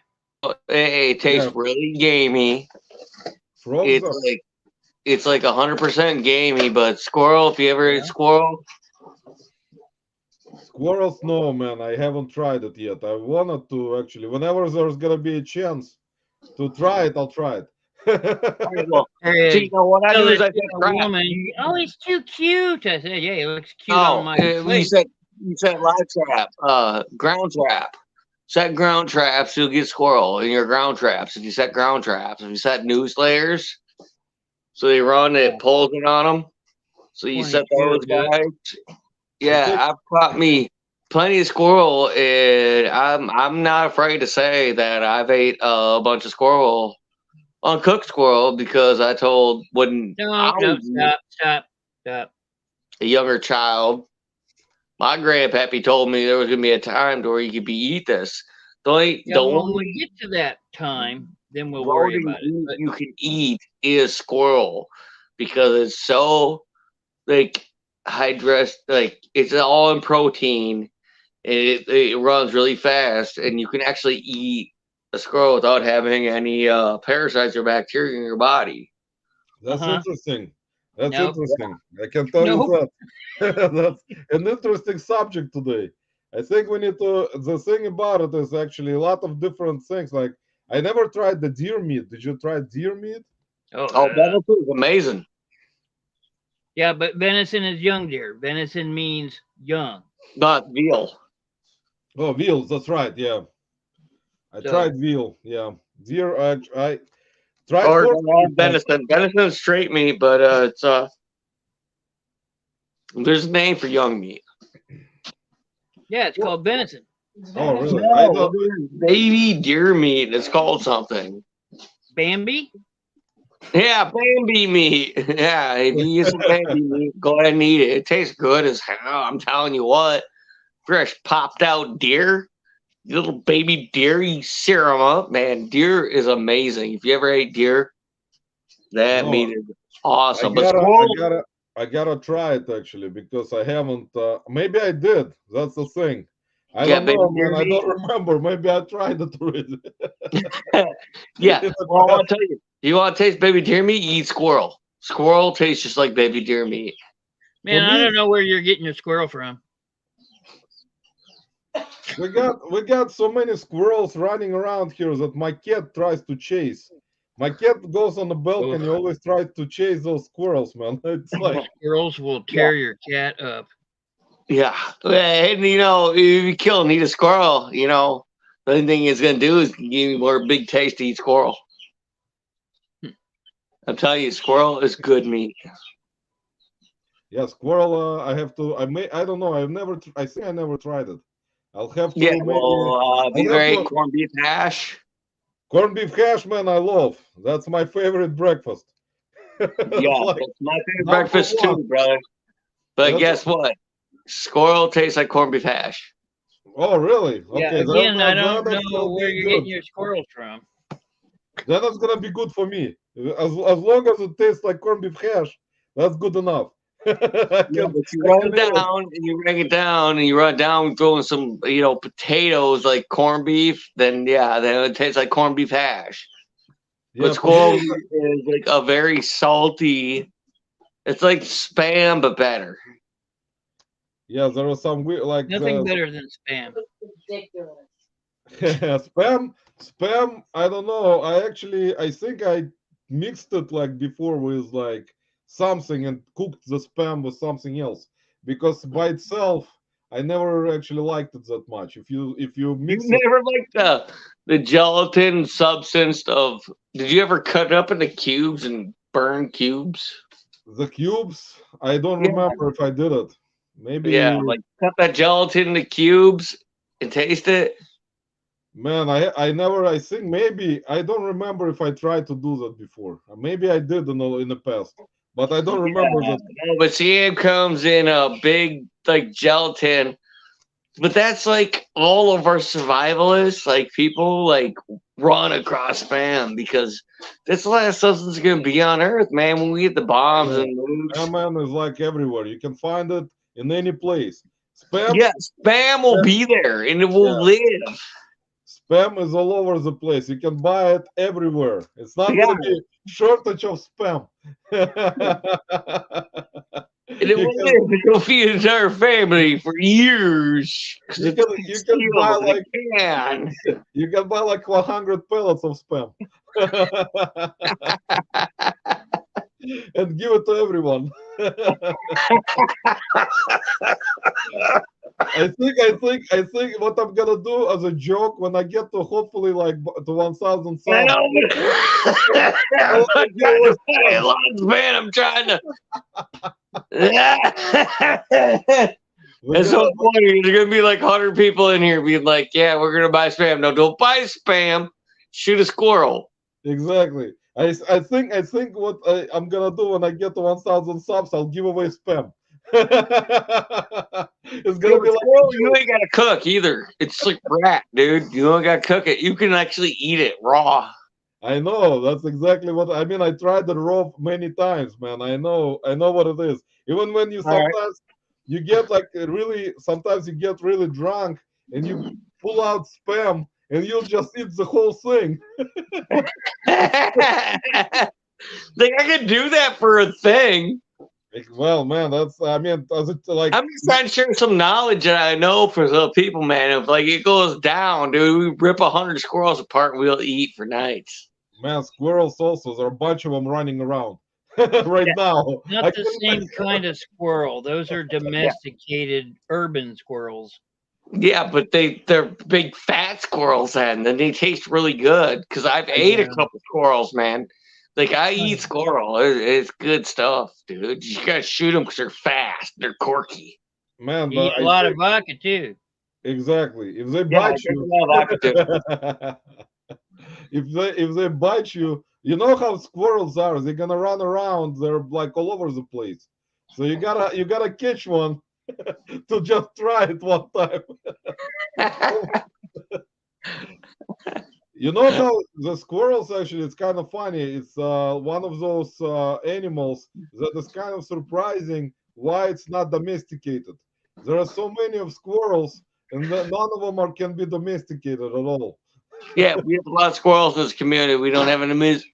It tastes Yeah. really gamey. frogs. Are, It's like 100% gamey, but squirrel. If you ever Yeah. ate squirrel, Squirrels, no, man. I haven't tried it yet. I wanted to actually. Whenever there's gonna be a chance to try it, I'll try it. well, Hey, see, you know what I tell do is it I to take a crap. woman, he's too cute. I said, yeah, he looks cute Oh, on my you plate. said live trap, ground trap. Set ground traps, you'll get squirrel in your ground traps. If you set ground traps, if you set noose layers, so they run, it pulls it on them. So you Plenty set those good. guys. Yeah, I've caught me plenty of squirrel, and I'm not afraid to say that I've ate a bunch of squirrel, uncooked squirrel, because I told when I No, was stop. a younger child, my grandpappy told me there was gonna be a time to where you could eat this. The only, Yeah, the when only we get to that time, then we'll worry rodent about it. meat But you can eat is squirrel because it's so like hydrous, like it's all in protein and it runs really fast, and you can actually eat a squirrel without having any parasites or bacteria in your body. That's Uh-huh. interesting. That's Nope. interesting. I can tell Nope. you that. That's an interesting subject today. I think we need to. The thing about it is actually a lot of different things. Like I never tried the deer meat. Did you try deer meat? Oh, Oh, venison is amazing. yeah, but venison is young deer. Venison means young. Not veal. Oh, veal. That's right. Yeah, I So- tried veal. Yeah, deer. I tried Or horse meat. venison. Venison is straight meat, but it's there's a name for young meat. Yeah, it's called venison. Oh, really? I No, don't. there's baby deer meat. It's called something. Bambi? Yeah, Bambi meat. Yeah, if you use some Bambi meat, go ahead and eat it. It tastes good as hell. I'm telling you what. Fresh popped out deer, little baby deer, you sear them up, man. Deer is amazing. If you ever ate deer, that No, meat is awesome. I But gotta, squirrel, I gotta try it actually because I haven't. Maybe I did. That's the thing. I yeah, don't baby know, deer man. I meat. don't remember. Maybe I tried it already. Yeah, In the well, I'll past. tell you. You want to taste baby deer meat? You eat squirrel. Squirrel tastes just like baby deer meat. Man, I me- don't know where you're getting your squirrel from. We got so many squirrels running around here that my cat tries to chase. My cat goes on the balcony, always tries to chase those squirrels, man. It's like Squirrels will tear your cat up. Yeah, and you know, if you kill and eat a squirrel, you know, the only thing it's gonna do is give you more big taste to eat squirrel. I'm telling you, squirrel is good meat. yeah, squirrel. I have to. I don't know. I've never. I think I never tried it. I'll have to Yeah, maybe. well, have you I'll ever have ate to- corned beef hash? Corned beef hash, man. I love. That's my favorite breakfast. It's Yeah, like that's my favorite number breakfast one. too, brother. But That's- guess what? Squirrel tastes like corned beef hash. Oh, really? Yeah, Okay. again, I then don't that's know gonna where be you're good. getting your squirrels from. Then it's gonna be good for me. As long as it tastes like corned beef hash, that's good enough. I Yeah, can- but you I run can it eat it. down and you bring it down and you run it down throwing some, you know, potatoes like corned beef, then yeah, then it tastes like corned beef hash. Yeah, But squirrel meat is like a very salty. It's like Spam, but better. yeah, there are some weird like Nothing better than Spam. Ridiculous. spam. Spam, I don't know. I think I mixed it like before with like something and cooked the spam with something else because by itself I never actually liked it that much. If you You mix it, never liked the gelatin substance of. Did you ever cut it up into cubes and burn cubes? the cubes, I don't Yeah. remember if I did it. Maybe, Yeah, like cut that gelatin into cubes and taste it. man, I never. I think maybe I don't remember if I tried to do that before. Maybe I did in the past, but I don't remember that. No, but CM comes in a big like gelatin. But that's like all of our survivalists, like people like run across spam because that's the last substance gonna be on Earth, man. When we get the bombs Yeah. and nukes. Spam is like everywhere. You can find it in any place. Spam, Yeah, spam will be there and it will yeah, live. spam is all over the place. You can buy it everywhere. It's not Yeah, gonna be shortage of spam. and it you will can live. It'll feed an entire family for years because you it's can you can buy concealed in like a can. 100 pellets of spam and give it to everyone. I think what I'm gonna do as a joke when I get to hopefully like to 1,000 I subs. know. I'm I'll not give trying away to buy spam. lunch, man. I'm trying to. We're It's gonna so funny. There's gonna be like 100 people in here being like, "Yeah, we're gonna buy spam." No, don't buy spam. Shoot a squirrel. exactly. I think what I'm gonna do when I get to 1,000 subs, I'll give away spam. It's Yeah, gonna be but like a squirrel, you joke. ain't gotta cook either. It's like rat, dude. You don't gotta cook it. You can actually eat it raw. I know that's exactly what I mean. I tried the raw many times, man. I know what it is. Even when you All right. sometimes you get like really sometimes you get really drunk and you pull out spam and you just eat the whole thing. Like I could do that for a thing. Like, well, man, that's I mean, does it like I'm just trying to share some knowledge that I know for the people, man. If like it goes down, dude, we rip 100 squirrels apart and we'll eat for nights. man, squirrels also, there are a bunch of them running around right now. Not I the couldn't same kind of squirrel. Those are Yeah, domesticated urban squirrels. yeah, but they're big fat squirrels, and then they taste really good. Cause I've ate a Yeah. couple squirrels, man. Like I eat squirrel, it's good stuff, dude. You gotta shoot them because they're fast, they're quirky. man, You eat but a I lot think of vodka too. exactly if they Yeah, I bite drink a you lot of vodka too. if they bite you, you know how squirrels are. They're gonna run around. They're like all over the place. So you gotta catch one to just try it one time. You know how the squirrels actually, it's kind of funny. It's one of those animals that is kind of surprising why it's not domesticated. There are so many of squirrels, and none of them can be domesticated at all. Yeah, we have a lot of squirrels in this community. We don't have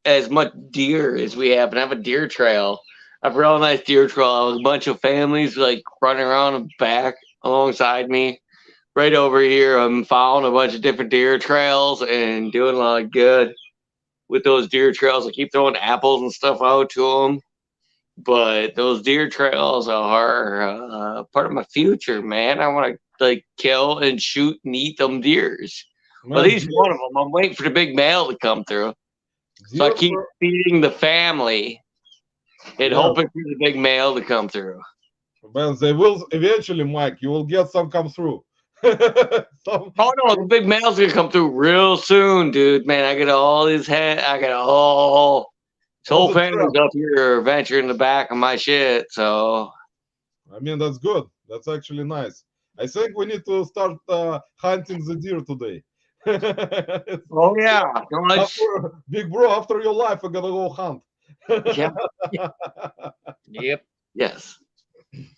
as much deer as we have, and I have a deer trail. I have a real nice deer trail. A bunch of families like running around and back alongside me. Right over here, I'm following a bunch of different deer trails and doing a lot of good with those deer trails. I keep throwing apples and stuff out to them, but those deer trails are part of my future, man. I want to like kill and shoot and eat them deers. Well, at Man, least one of them. I'm waiting for the big male to come through. So I deer, keep feeding the family and yeah, hoping for the big male to come through. man, they will eventually, Mike. You will get some come through. some, Oh no, the big male's gonna come through real soon, dude. Man, I got all his head. I got all his all whole the family's trail. up here venturing the back of my shit. So I mean, that's good. That's actually nice. I think we need to start hunting the deer today. oh yeah, no, After, big bro, after your life, we're gonna go hunt. yeah, Yep. yes.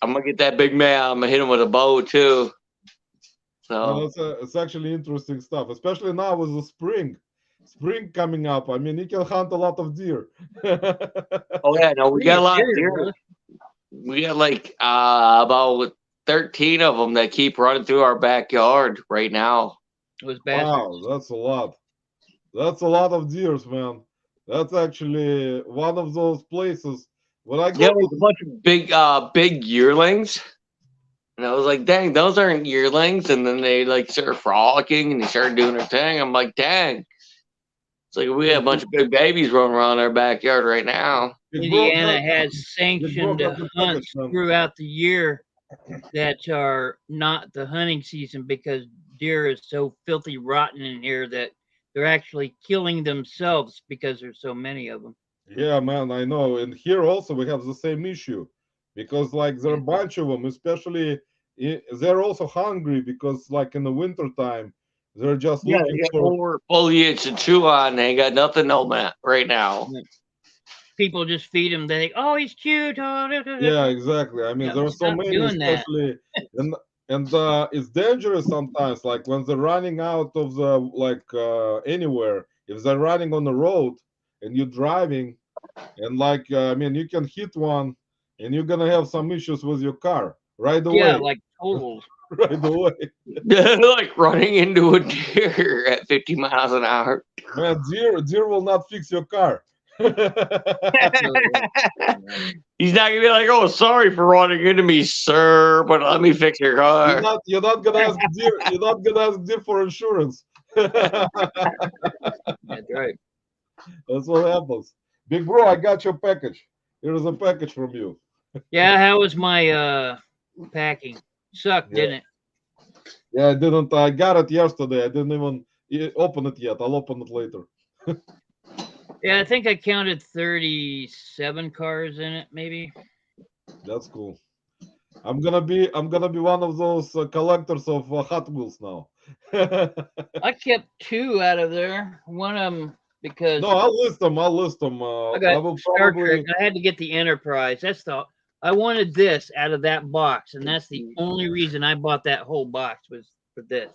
I'm gonna get that big male. I'm gonna hit him with a bow too. No, So it's actually interesting stuff, especially now with the spring coming up. I mean, you can hunt a lot of deer. oh yeah, no, we Pretty got a lot of deer, deer. huh? We got like about 13 of them that keep running through our backyard right now. Those bastards. Wow, that's a lot. That's a lot of deers, man. That's actually one of those places. When I Yeah, go like a to bunch of big yearlings. And I was like, dang, those aren't yearlings. And then they like started frolicking and they started doing their thing. I'm like, dang. It's like we have a bunch of big babies running around our backyard right now. Big Bro, Indiana has Big Bro sanctioned got the package, hunts man. throughout the year that are not the hunting season because deer is so filthy rotten in here that they're actually killing themselves because there's so many of them. Yeah, man, I know. And here also we have the same issue because like there are a bunch of them, especially they're also hungry because like in the winter time they're just Yeah, looking they got for. more foliage to chew on. They ain't got nothing on that right now. People just feed them. They think, oh, he's cute. Yeah, exactly. I mean, No, there are so stop many, doing that. especially, and it's dangerous sometimes. Like when they're running out of the like anywhere, if they're running on the road and you're driving, and like I mean, you can hit one, and you're gonna have some issues with your car right Yeah, away, like totals. right away. Like running into a deer at 50 miles an hour. Man, deer will not fix your car. He's not gonna be like, "Oh, sorry for running into me, sir, but let me fix your car." You're not gonna ask deer. You're not gonna ask deer for insurance. That's right. That's what happens. Big bro, I got your package. Here's a package from you. Yeah, how was my packing? Sucked, Yeah, didn't it? yeah. I didn't. I got it yesterday. I didn't even open it yet. I'll open it later. Yeah, I think I counted 37 cars in it, maybe. That's cool. I'm gonna be one of those collectors of Hot Wheels now. I kept two out of there. One of them because No, I'll list them. I'll list them. I I got will Star Trek. probably. I had to get the Enterprise. That's the I wanted this out of that box, and that's the only reason I bought that whole box was for this.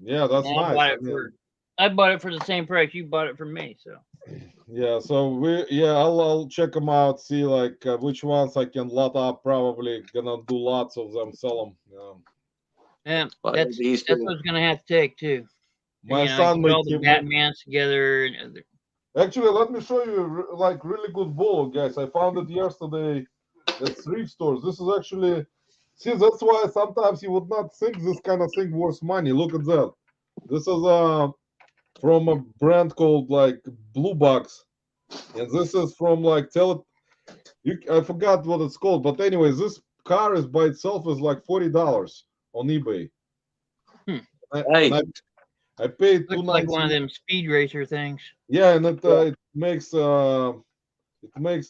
Yeah, that's And nice. I mean, I bought it for the same price you bought it from me. So yeah. So I'll check them out. See like which ones I can lot up. Probably gonna do lots of them. Sell them. yeah, But these that's two, what it's gonna have to take too. My You know, son get may all the keep. Batmans together. And Actually, let me show you like really good ball, guys. I found it yesterday at thrift stores. This is actually, see, that's why sometimes you would not think this kind of thing worth money. Look at that. This is from a brand called like Blue Box, and this is from like I forgot what it's called, but anyways, this car is by itself is like $40 on eBay. Hmm. And hey, I paid looks like one of 290. them speed racer things. Yeah, and it makes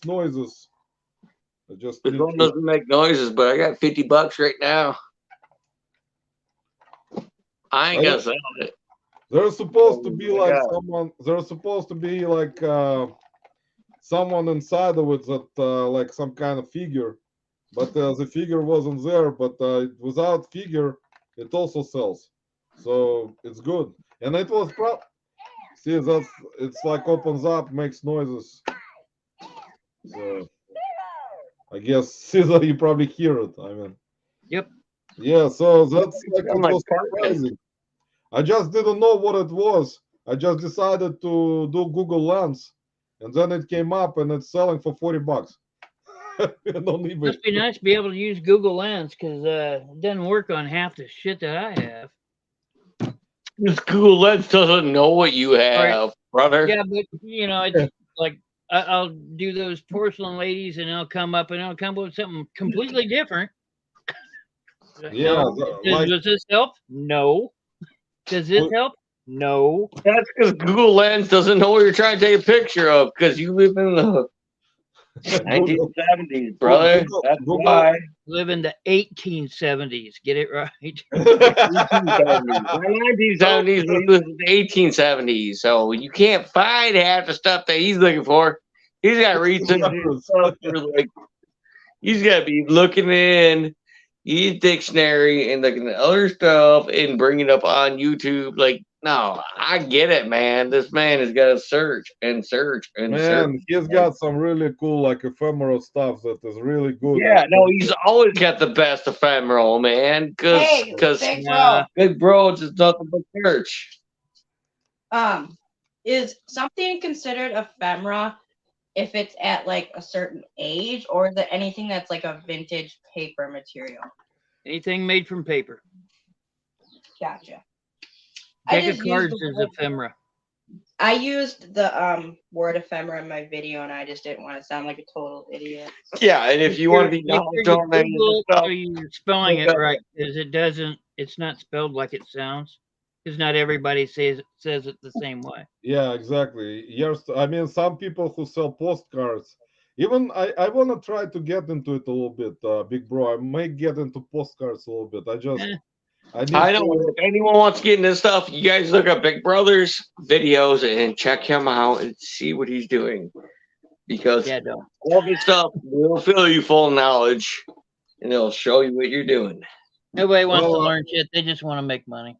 noises. I just this need one to. doesn't make noises, but I got $50 right now. I ain't I, gonna sell it. there's supposed to be I like got someone. There's supposed to be like someone inside of it that like some kind of figure, but the figure wasn't there. But without figure, it also sells, so it's good. And it was see that's it's like opens up, makes noises. So I guess Caesar, you probably hear it. I mean, Yep. yeah. So that's like sound it like was carcass. surprising. I just didn't know what it was. I just decided to do Google Lens, and then it came up, and it's selling for $40 and on eBay. Must be nice to be able to use Google Lens because it doesn't work on half the shit that I have. This Google Lens doesn't know what you All right. have, brother. Yeah, but you know, it's like I'll do those porcelain ladies, and they'll come up and they'll come up with something completely different. Yeah, No, does this help? No. Does this help? No. That's because Google Lens doesn't know what you're trying to take a picture of because you live in the Google, 1970s, brother. That's Google. why. Live in the 1870s. Get it right. 1870s. The 1970s, but he lives in the 1870s. So you can't find half the stuff that he's looking for. He's got research stuff for like he's got to be looking in his dictionary and looking at other stuff and bringing it up on YouTube. Like, no, I get it, man. This man has got to search and search and search. Man, he's got some really cool, like ephemeral stuff that is really good. Yeah, no, he's always got the best ephemeral, man. Because Nah, Big Bro is just nothing but search. Is something considered ephemera if it's at like a certain age, or is it anything that's like a vintage paper material? Anything made from paper. Gotcha. I Deck of just used cards the is word, ephemera. I used the word ephemera in my video, and I just didn't want to sound like a total idiot. Yeah, and if you want to be Make sure you knowledgeable on any of Google this it stuff, so you're spelling it right, because it doesn't. It's not spelled like it sounds. Because not everybody says it the same way. Yeah, exactly. Yes, I mean, some people who sell postcards. Even I want to try to get into it a little bit, big bro. I may get into postcards a little bit. Eh, I need I know to. if anyone wants to get into this stuff, you guys look up Big Brother's videos and check him out and see what he's doing. Because yeah, don't. all this stuff will fill you full of knowledge and it'll show you what you're doing. Nobody wants to Well, learn shit. They just want to make money.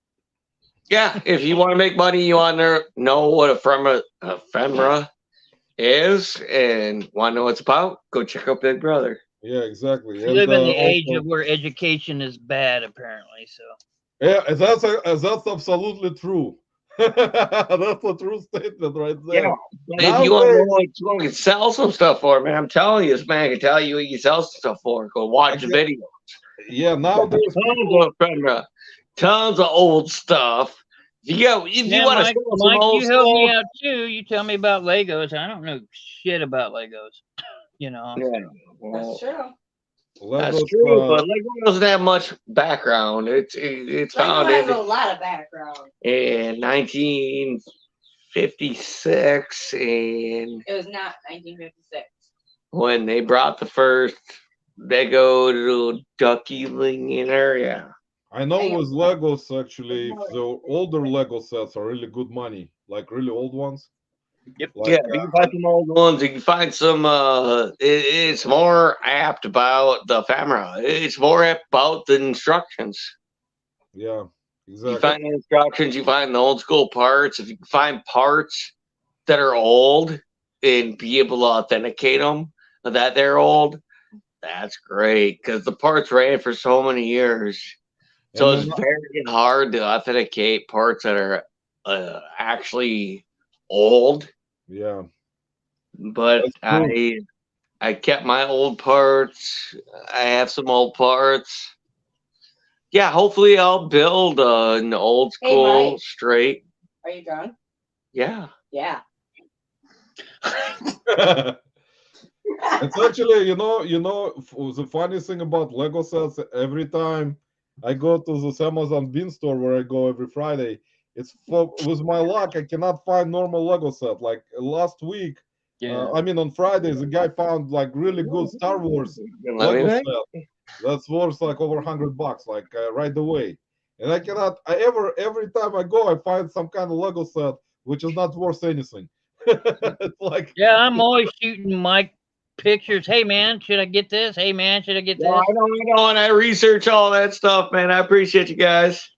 Yeah, if you want to make money, you want to know what ephemera is and want to know what it's about, go check out Big Brother. yeah, exactly. We And live in the age also, of where education is bad, apparently. So yeah, that's absolutely true. That's a true statement right Yeah, there. but if you want to know Nowadays, what you can sell some stuff for, man, I'm telling you, this man can tell you what you can sell some stuff for. Go watch the again, video. yeah, nowadays Tons people. of ephemera, tons of old stuff. If you yeah, want to Mike, sell some Mike, old you help me stuff, out too. You tell me about Legos. I don't know shit about Legos. You know. yeah, That's well, true. that's Legos, true. But Lego doesn't have much background. It's Lego has founded a lot of background. in 1956, and It was not 1956. when they brought the first Lego to Ducky Lincoln area. I know Damn. with Legos actually, if the older Lego sets are really good money, like really old ones. Yep. Yeah, Like, you can find some old ones. You can find some. It's more apt about the ephemera. It's more apt about the instructions. yeah, You exactly. find the instructions. You find the old school parts. If you can find parts that are old and be able to authenticate them that they're old, that's great because the parts ran for so many years. And So it's then, very hard to authenticate parts that are actually old. yeah, But that's true. I kept my old parts. I have some old parts. Yeah, hopefully I'll build an old Hey, school Mike. straight. Are you drunk? Yeah. Yeah. It's actually, the funny thing about Lego sets, every time I go to this Amazon Bean store where I go every Friday, with my luck, I cannot find normal Lego set. Like last week, Yeah. I mean on Fridays, the guy found like really good Star Wars Let me Lego think. set that's worth like over $100, like right away. And every time I go, I find some kind of Lego set which is not worth anything. It's like, Yeah, I'm always shooting Mike pictures. Hey man, should I get this? Hey man, should I get No, this? I know, and I research all that stuff, man. I appreciate you guys.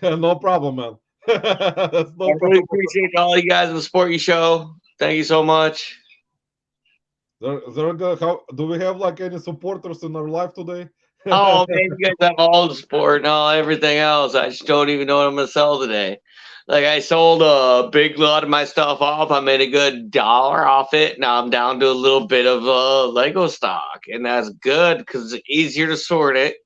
no problem, man. That's I no really problem. appreciate all you guys in the Sport You Show. Thank you so much. Do we have like any supporters in our life today? Oh man, you guys have all the sport and all everything else. I just don't even know what I'm gonna sell today. Like I sold a big lot of my stuff off. I made a good dollar off it. Now I'm down to a little bit of Lego stock, and that's good because it's easier to sort it,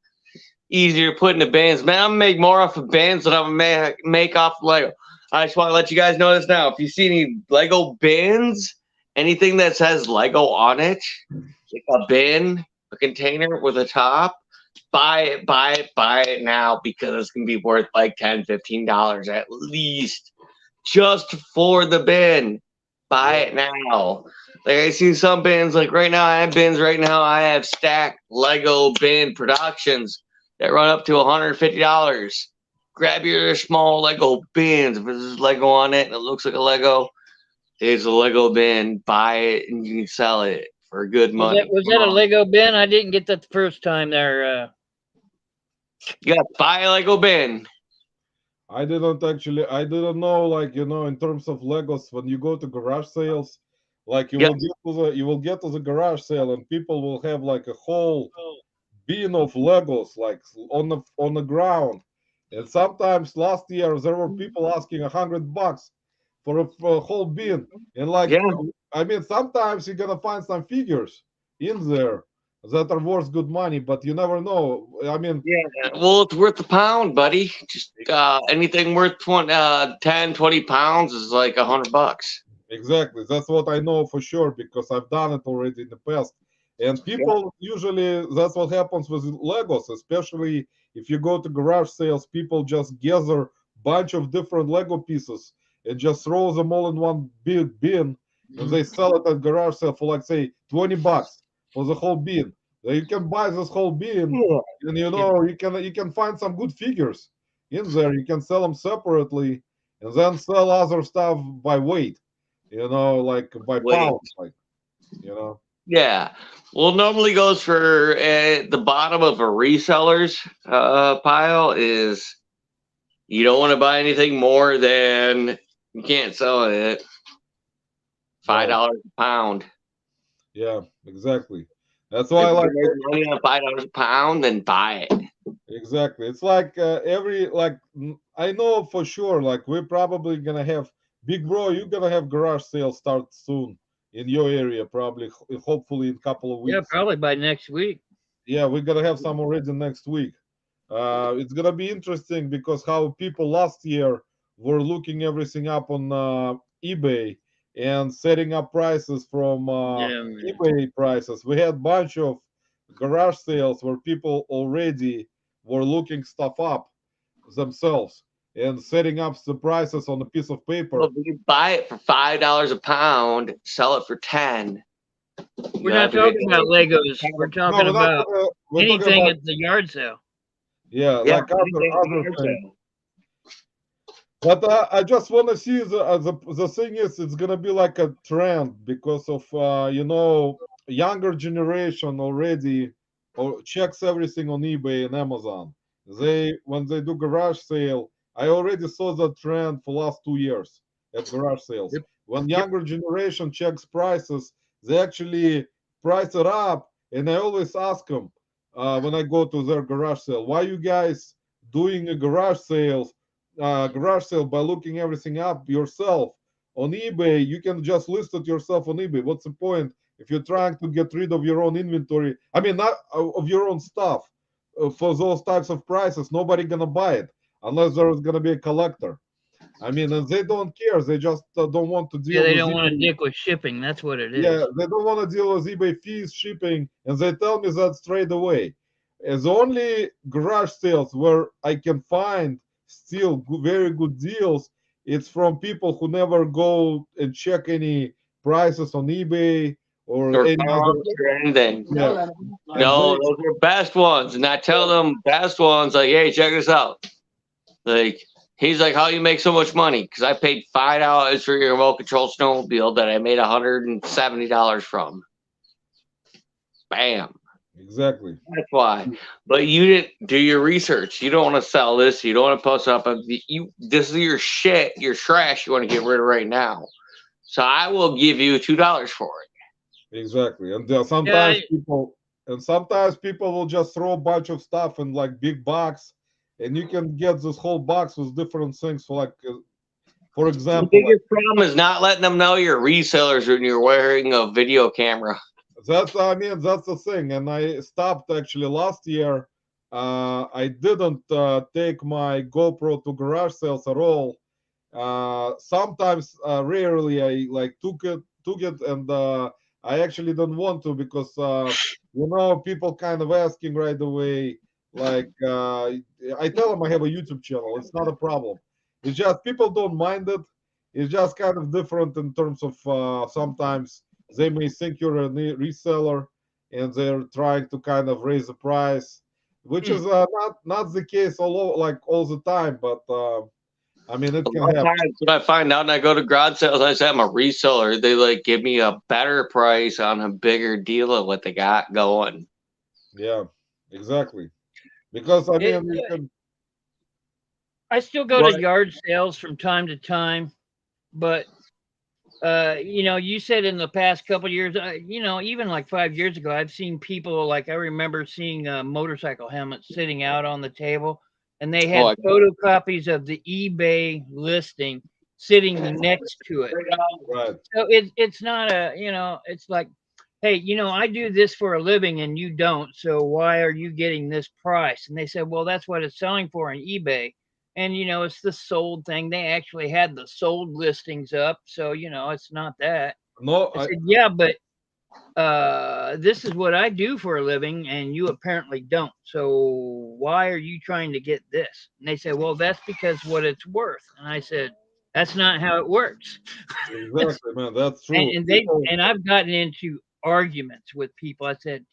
easier to put into bins. Man, I'm gonna make more off of bins than I'm gonna make off Lego. I just want to let you guys know this now. If you see any Lego bins, anything that says Lego on it, like a bin, a container with a top, buy it now because it's gonna be worth like $10, $15 at least just for the bin. Buy it now. Like I see some bins, like right now I have bins right now. I have stacked Lego bin productions that run up to $150. Grab your small Lego bins. If there's Lego on it and it looks like a Lego, it's a Lego bin. Buy it and you can sell it for good money. Was that a Lego bin? I didn't get that the first time there. You got to buy a Lego bin. I didn't know, like, in terms of Legos, when you go to garage sales, like Yep. you will get to the garage sale and people will have like a whole bin of Legos like on the ground. And sometimes last year there were people asking $100 for a whole bin. And like, Yeah. I mean, sometimes you're gonna find some figures in there that are worth good money, but you never know. I mean, Yeah. Well, it's worth a pound, buddy. Just anything worth 10, 20 pounds is like $100. exactly. That's what I know for sure because I've done it already in the past. And people usually, that's what happens with Legos, especially if you go to garage sales, people just gather bunch of different Lego pieces and just throw them all in one big bin and they sell it at garage sale for like say $20 for the whole bin. So you can buy this whole bin and you can find some good figures in there. You can sell them separately and then sell other stuff by weight, like by Wait. pounds, like, you know. Yeah. Well, normally goes for the bottom of a reseller's pile is you don't want to buy anything more than you can't sell it $5 a pound. Yeah, exactly. That's If why I you like make money on $5 a pound, then buy it. exactly. It's like I know for sure. Like we're probably gonna have big bro. You're gonna have garage sales start soon in your area, probably. Hopefully in a couple of Yeah, weeks. probably by next week. Yeah, we're gonna have some already next week. It's gonna be interesting because how people last year were looking everything up on eBay and setting up prices from Yeah, man. eBay prices. We had bunch of garage sales where people already were looking stuff up themselves and setting up the prices on a piece of paper. Well, if you buy it for $5 a pound, sell it for 10. We're not talking about Legos. We're No, talking we're not. about We're talking anything about at the yard sale. yeah, Yeah, like other things. But I just want to see the thing is it's gonna be like a trend because of younger generation already or checks everything on eBay and Amazon. They when they do garage sale, I already saw the trend for last 2 years at garage sales. Yep. When Yep. younger generation checks prices, they actually price it up, and I always ask them when I go to their garage sale, why you guys doing a garage sale by looking everything up yourself on eBay? You can just list it yourself on eBay. What's the point if you're trying to get rid of your own inventory? I mean, not of your own stuff for those types of prices. Nobody gonna buy it unless there is gonna be a collector. I mean, and they don't care. They just don't want to Yeah, deal they with don't want to eBay. dick with shipping. That's what it is. Yeah, they don't want to deal with eBay fees, shipping, and they tell me that straight away. As the only garage sales where I can find still very good deals, it's from people who never go and check any prices on eBay or or any other. comps or anything. Yeah, and No, they, those are best ones. And I tell them best ones like, hey, check this out. Like he's like, how you make so much money? Because I paid $5 for your remote control snowmobile that I made $170 from. Bam. exactly. That's why. But you didn't do your research. You don't want to sell this. You don't want to post up. This is your shit, your trash. You want to get rid of right now. So I will give you $2 for it. Exactly. And sometimes people will just throw a bunch of stuff in like big box, and you can get this whole box with different things for like, for The example, biggest problem is not letting them know you're resellers when you're wearing a video camera. that's the thing. And I stopped actually last year. I didn't take my GoPro to garage sales at all. Sometimes, rarely, I like took it, and I actually don't want to because people kind of asking right away. Like I tell them I have a YouTube channel. It's not a problem. It's just people don't mind it. It's just kind of different in terms of sometimes they may think you're a reseller and they're trying to kind of raise the price, which is not the case all the time, but. I mean, it A can lot of happen. times when I find out and I go to garage sales, I say I'm a reseller. They like give me a better price on a bigger deal of what they got going. Yeah, exactly. Because I mean, you can. I still go to yard sales from time to time, but you said in the past couple of years, even like 5 years ago, I've seen people like I remember seeing motorcycle helmets sitting out on the table and they had photocopies of the eBay listing sitting next to it. Right. So it's not it's like, hey, I do this for a living and you don't, so why are you getting this price? And they said, well, that's what it's selling for on eBay. And it's the sold thing. They actually had the sold listings up, so it's not that. No, I said, yeah, but this is what I do for a living and you apparently don't. So why are you trying to get this? And they said, well, that's because what it's worth. And I said, that's not how it works. exactly, man. That's true. And I've gotten into arguments with people. I said,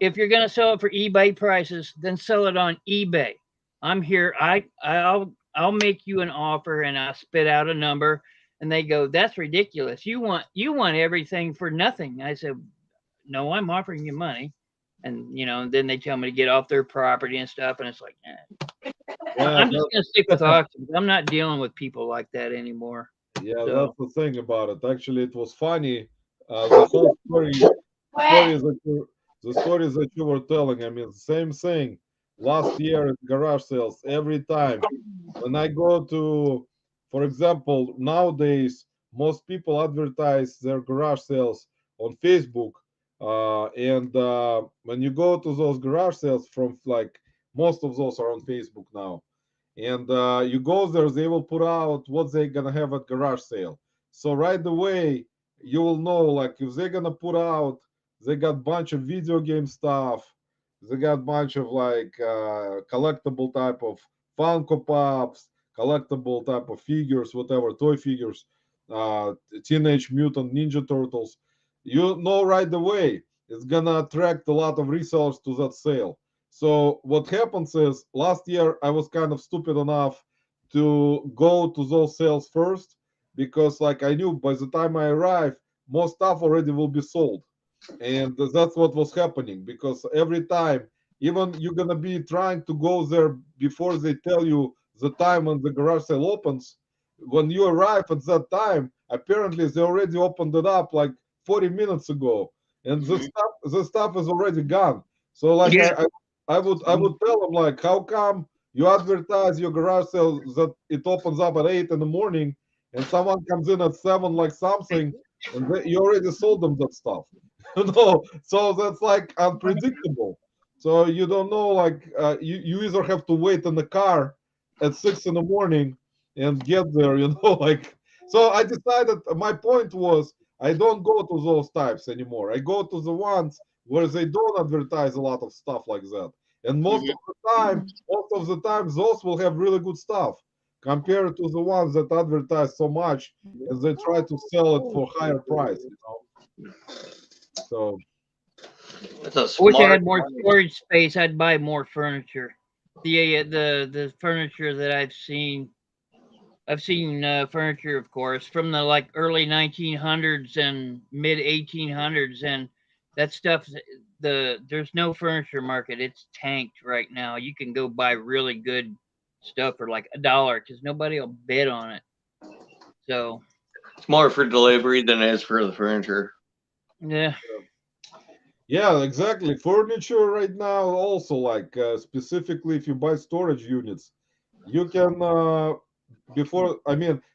if you're going to sell it for eBay prices, then sell it on eBay. I'm here. I'll make you an offer, and I spit out a number, and they go, that's ridiculous. You want everything for nothing. I said, no, I'm offering you money. And then they tell me to get off their property and stuff, and it's like, I'm just gonna stick with auctions. I'm not dealing with people like that anymore. Yeah, so that's the thing about it. Actually, it was funny. The whole the stories that you were telling. I mean, same thing. Last year at garage sales, every time when I go to, for example, nowadays most people advertise their garage sales on Facebook, and when you go to those garage sales from like most of those are on Facebook now, and you go there, they will put out what they're gonna have at garage sale. So right away you will know, like, if they're gonna put out, they got bunch of video game stuff, they got bunch of like collectible type of Funko Pops, collectible type of figures, whatever, toy figures, uh, Teenage Mutant Ninja Turtles. You know right away it's gonna attract a lot of resellers to that sale. So what happens is, last year I was kind of stupid enough to go to those sales first, because like I knew by the time I arrive, most stuff already will be sold. And that's what was happening, because every time, even you're gonna be trying to go there before they tell you the time when the garage sale opens. When you arrive at that time, apparently they already opened it up like 40 minutes ago, and the stuff is already gone. So like I would tell them, like, how come you advertise your garage sale that it opens up at 8 in the morning, and someone comes in at 7 like something, and you already sold them that stuff. So that's like unpredictable. So you don't know, like, you either have to wait in the car at 6 in the morning and get there, like. So I decided, my point was, I don't go to those types anymore. I go to the ones where they don't advertise a lot of stuff like that. And most of the time, those will have really good stuff compared to the ones that advertise so much and they try to sell it for higher price. So I wish I had more storage space. I'd buy more furniture. The furniture that I've seen furniture, of course, from the like early 1900s and mid 1800s, and that stuff. There's no furniture market. It's tanked right now. You can go buy really good stuff for like $1 because nobody will bid on it. So it's more for delivery than it is for the furniture. Yeah. Yeah, exactly. Furniture right now also, like, specifically if you buy storage units, you can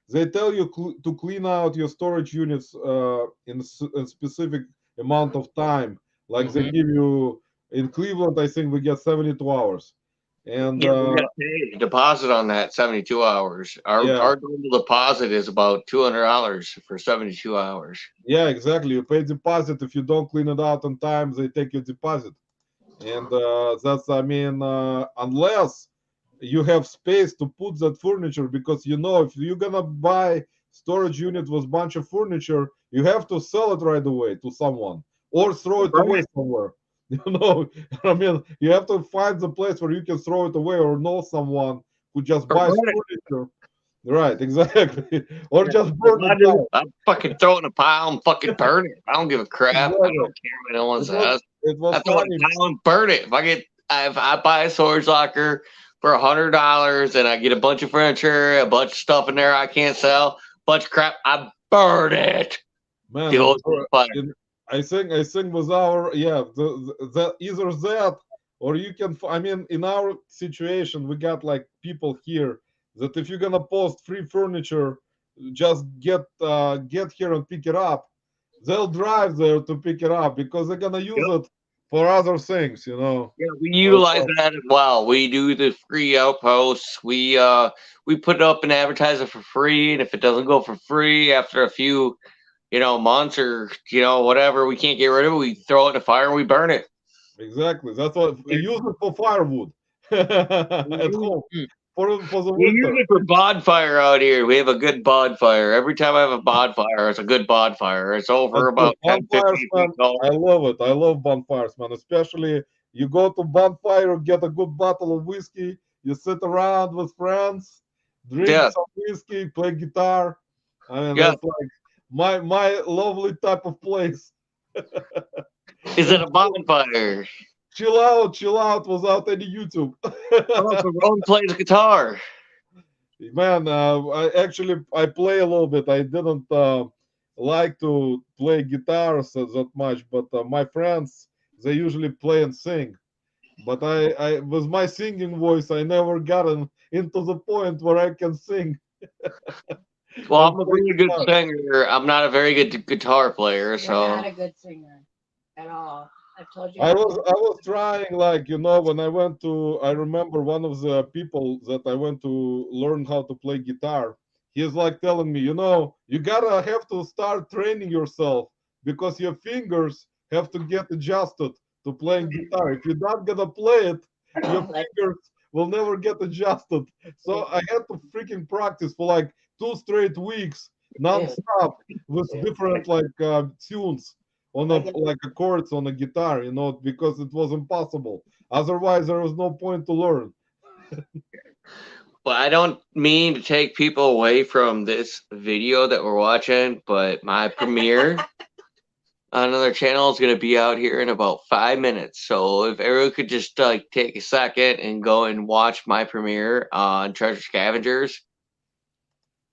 they tell you to clean out your storage units in a specific amount of time. Like they give you, in Cleveland, I think we get 72 hours. And we got to pay a deposit on that 72 hours. Our total deposit is about $200 for 72 hours. Yeah, exactly. You pay deposit. If you don't clean it out on time, they take your deposit. And that's, unless you have space to put that furniture, because if you're gonna buy storage unit with bunch of furniture, you have to sell it right away to someone or throw it away somewhere. You have to find the place where you can throw it away, or know someone who just buys furniture. Right, exactly. Or just burn it down. I'm fucking throw it in a pile and fucking burn it. I don't give a crap. Exactly. I don't care what no one says. It was I throw it in a pile and burn it. If I buy a storage locker for $100 and I get a bunch of furniture, a bunch of stuff in there I can't sell, bunch of crap, I burn it. Man, I think with our, the either that or you can. I mean, in our situation, we got like people here that if you're gonna post free furniture, just get here and pick it up. They'll drive there to pick it up because they're gonna use it for other things, you know. Yeah, we utilize that as well. We do the free outposts. We put it up and advertise it for free, and if it doesn't go for free after a few, months or whatever, we can't get rid of it. We throw it in the fire and we burn it. Exactly. That's what we use it for firewood at home for the We use winter. it for bonfire out here. We have a good bonfire. Every time I have a bonfire, it's a good bonfire. It's over about 10, Bonfires, 15 man. feet tall. I love it. I love bonfires, man. Especially you go to bonfire, get a good bottle of whiskey, you sit around with friends, drink Yeah, some whiskey, play guitar. I mean, yeah. that's like my lovely type of place. Is it a bonfire? Chill out without any YouTube. Oh, so Ron plays guitar. Man, I play a little bit. I didn't like to play guitar that much, but my friends they usually play and sing. But I with my singing voice, I never gotten into the point where I can sing Well, and I'm a play really good guitar. singer. I'm not a very good guitar player, You're so not a good singer at all. I've told you. I was trying, like, when I went to, I remember one of the people that I went to learn how to play guitar. He's like telling me, you gotta have to start training yourself because your fingers have to get adjusted to playing guitar. If you're not gonna play it, your Like, fingers will never get adjusted. So I had to freaking practice for like 2 straight weeks non-stop with different like tunes on a like a chords on a guitar, because it was impossible. Otherwise, there was no point to learn. well, I don't mean to take people away from this video that we're watching, but my premiere on another channel is going to be out here in about 5 minutes. So if everyone could just like take a second and go and watch my premiere on Treasure Scavengers.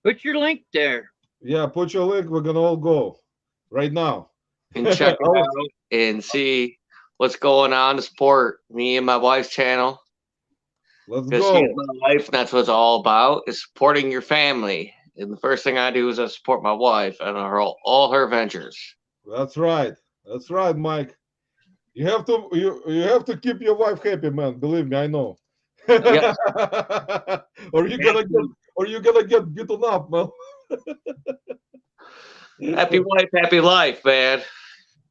Put your link there. Yeah, put your link. We're gonna all go right now. And check it out and see what's going on to support me and my wife's channel. Let's Because go. she's my wife, and that's what it's all about, is supporting your family. And the first thing I do is I support my wife and all her ventures. That's right. That's right, Mike. You have to keep your wife happy, man. Believe me, I know. Yep. Or you're gonna get beaten up, man. Happy wife, happy life, man.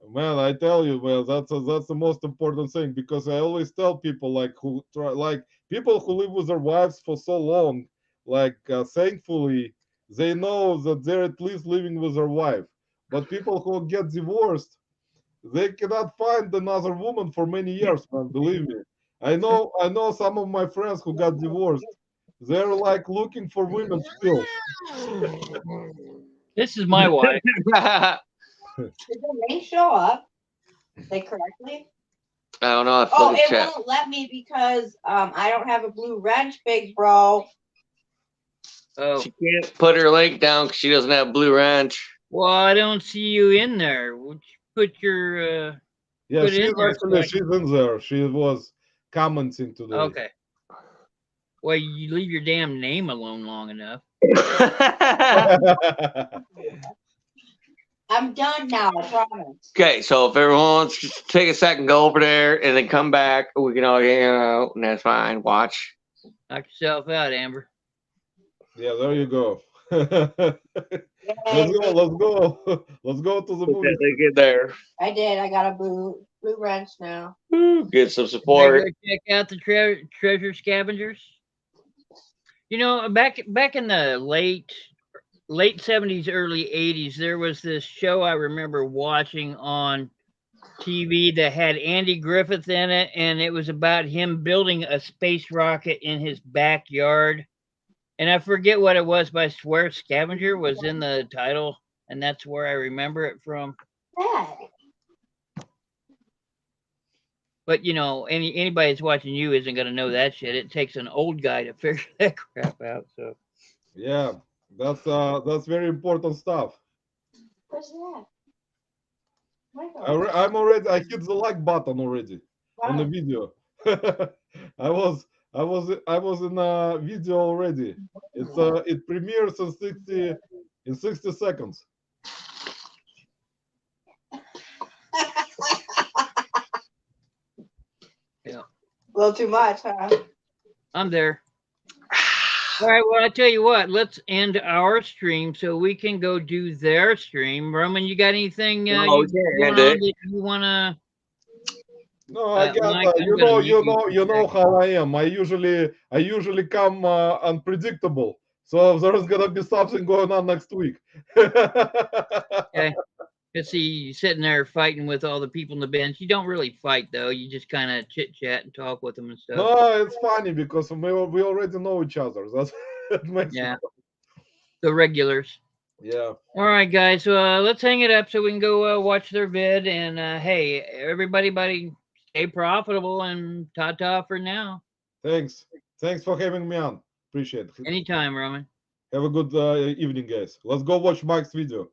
Man, I tell you, man, that's the most important thing because I always tell people like people who live with their wives for so long, like thankfully they know that they're at least living with their wife. But people who get divorced, they cannot find another woman for many years, man. Believe me, I know some of my friends who got divorced. They're like looking for women still. This is my wife. did the link show up? They correctly? I don't know if Oh, it won't let me because I don't have a blue wrench, big bro. Oh, She can't put her link down because she doesn't have blue wrench. well, I don't see you in there. Would you put your Yeah, put it in there? she's in there. She was commenting today. Okay. Well, you leave your damn name alone long enough. I'm done now, I promise. Okay, so if everyone wants to just take a second, go over there, and then come back, we can all hang out, and that's fine. Watch. Knock yourself out, Amber. Yeah, there you go. Let's go. Let's go to the Put movie. that link in there. I did. I got a blue wrench now. Get some Can I support. go check out the treasure scavengers. You know, back in the late 70s, early 80s, there was this show I remember watching on TV that had Andy Griffith in it, and it was about him building a space rocket in his backyard. And I forget what it was, but I swear Scavenger was in the title, and that's where I remember it from. That. But you know, anybody that's watching you isn't gonna know that shit. It takes an old guy to figure that crap out. So Yeah, that's very important stuff. What's that? I hit the like button already on the video. I was in a video already. It premieres in 60 seconds. Yeah. A little too much, huh? I'm there. All right. Well, I tell you what. Let's end our stream so we can go do their stream. Roman, you got anything No, you we can't going end on it. that you wanna? No, I got Mike, I'm you gonna know, mute you you know, for a you know second. how I am. I usually come unpredictable. So there's gonna be something going on next week. Okay. Let's see you sitting there fighting with all the people in the bench. You don't really fight though. You just kind of chit chat and talk with them and stuff. No, it's funny because we already know each other. That's it makes Yeah. it. The regulars. Yeah. All right, guys. So let's hang it up so we can go watch their vid. And hey, everybody, buddy, stay profitable and ta-ta for now. Thanks. Thanks for having me on. Appreciate it. Anytime, Roman. Have a good evening, guys. Let's go watch Mike's video.